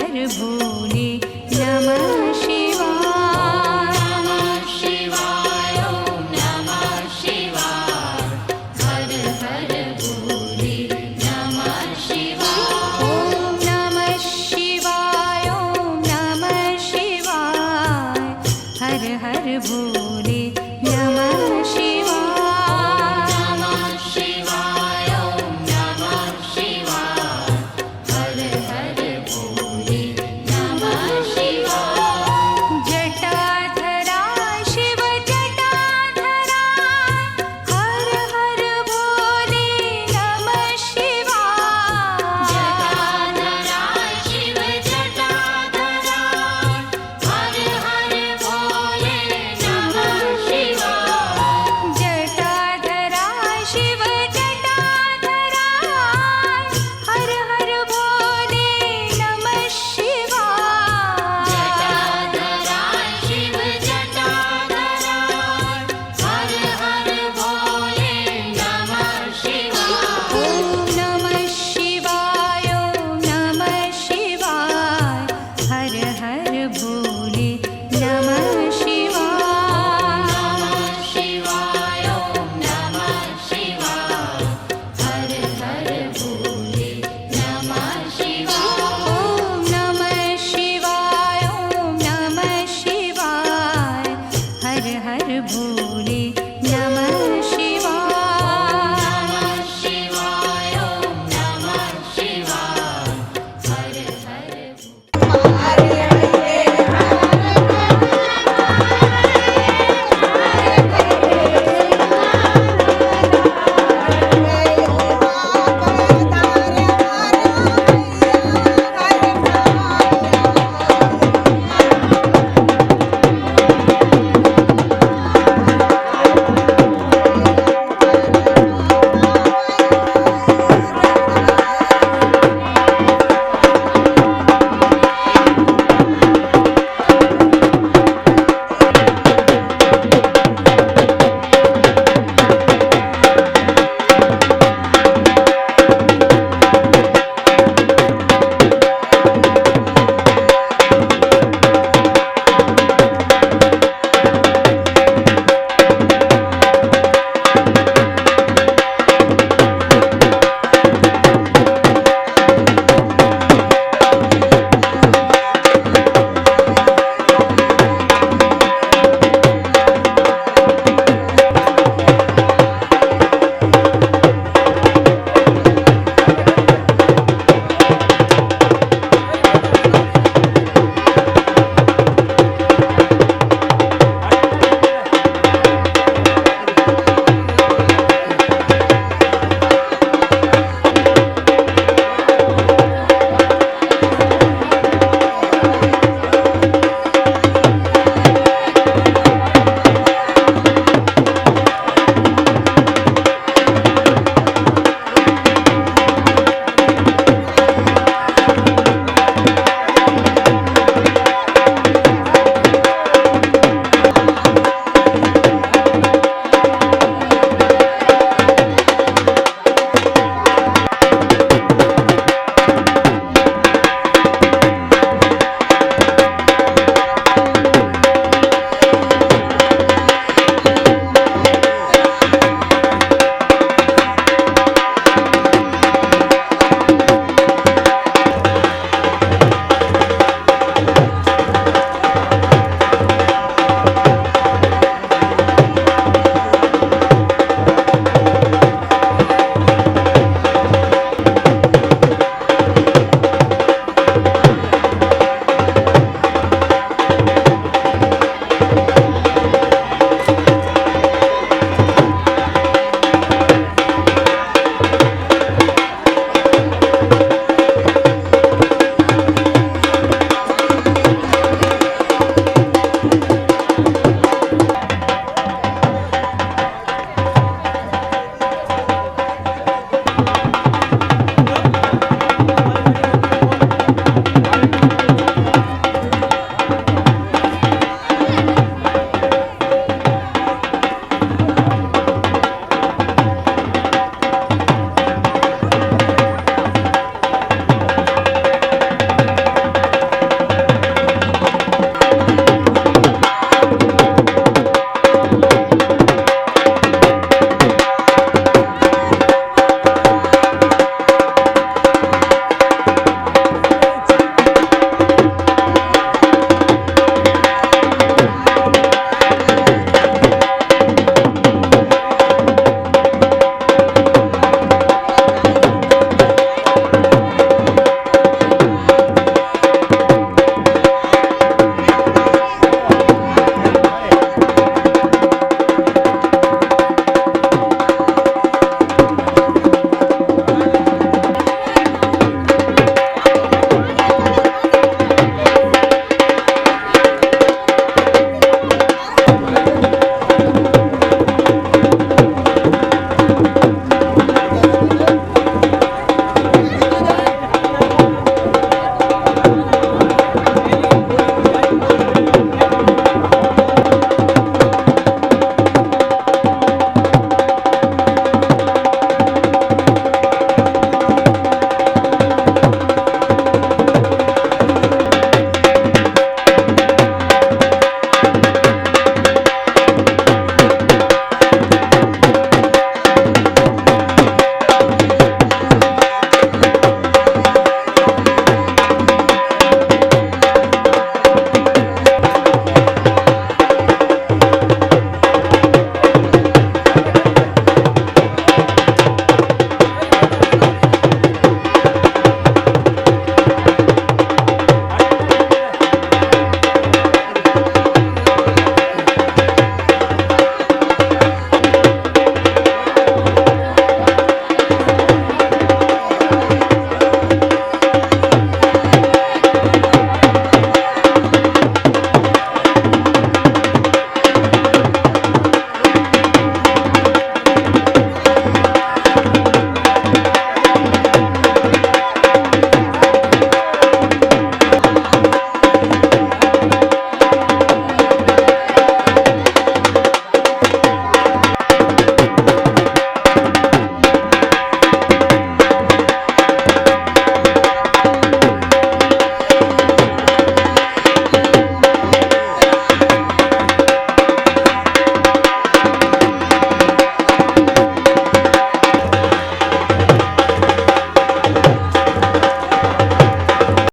हर भोले नमः शिवाय।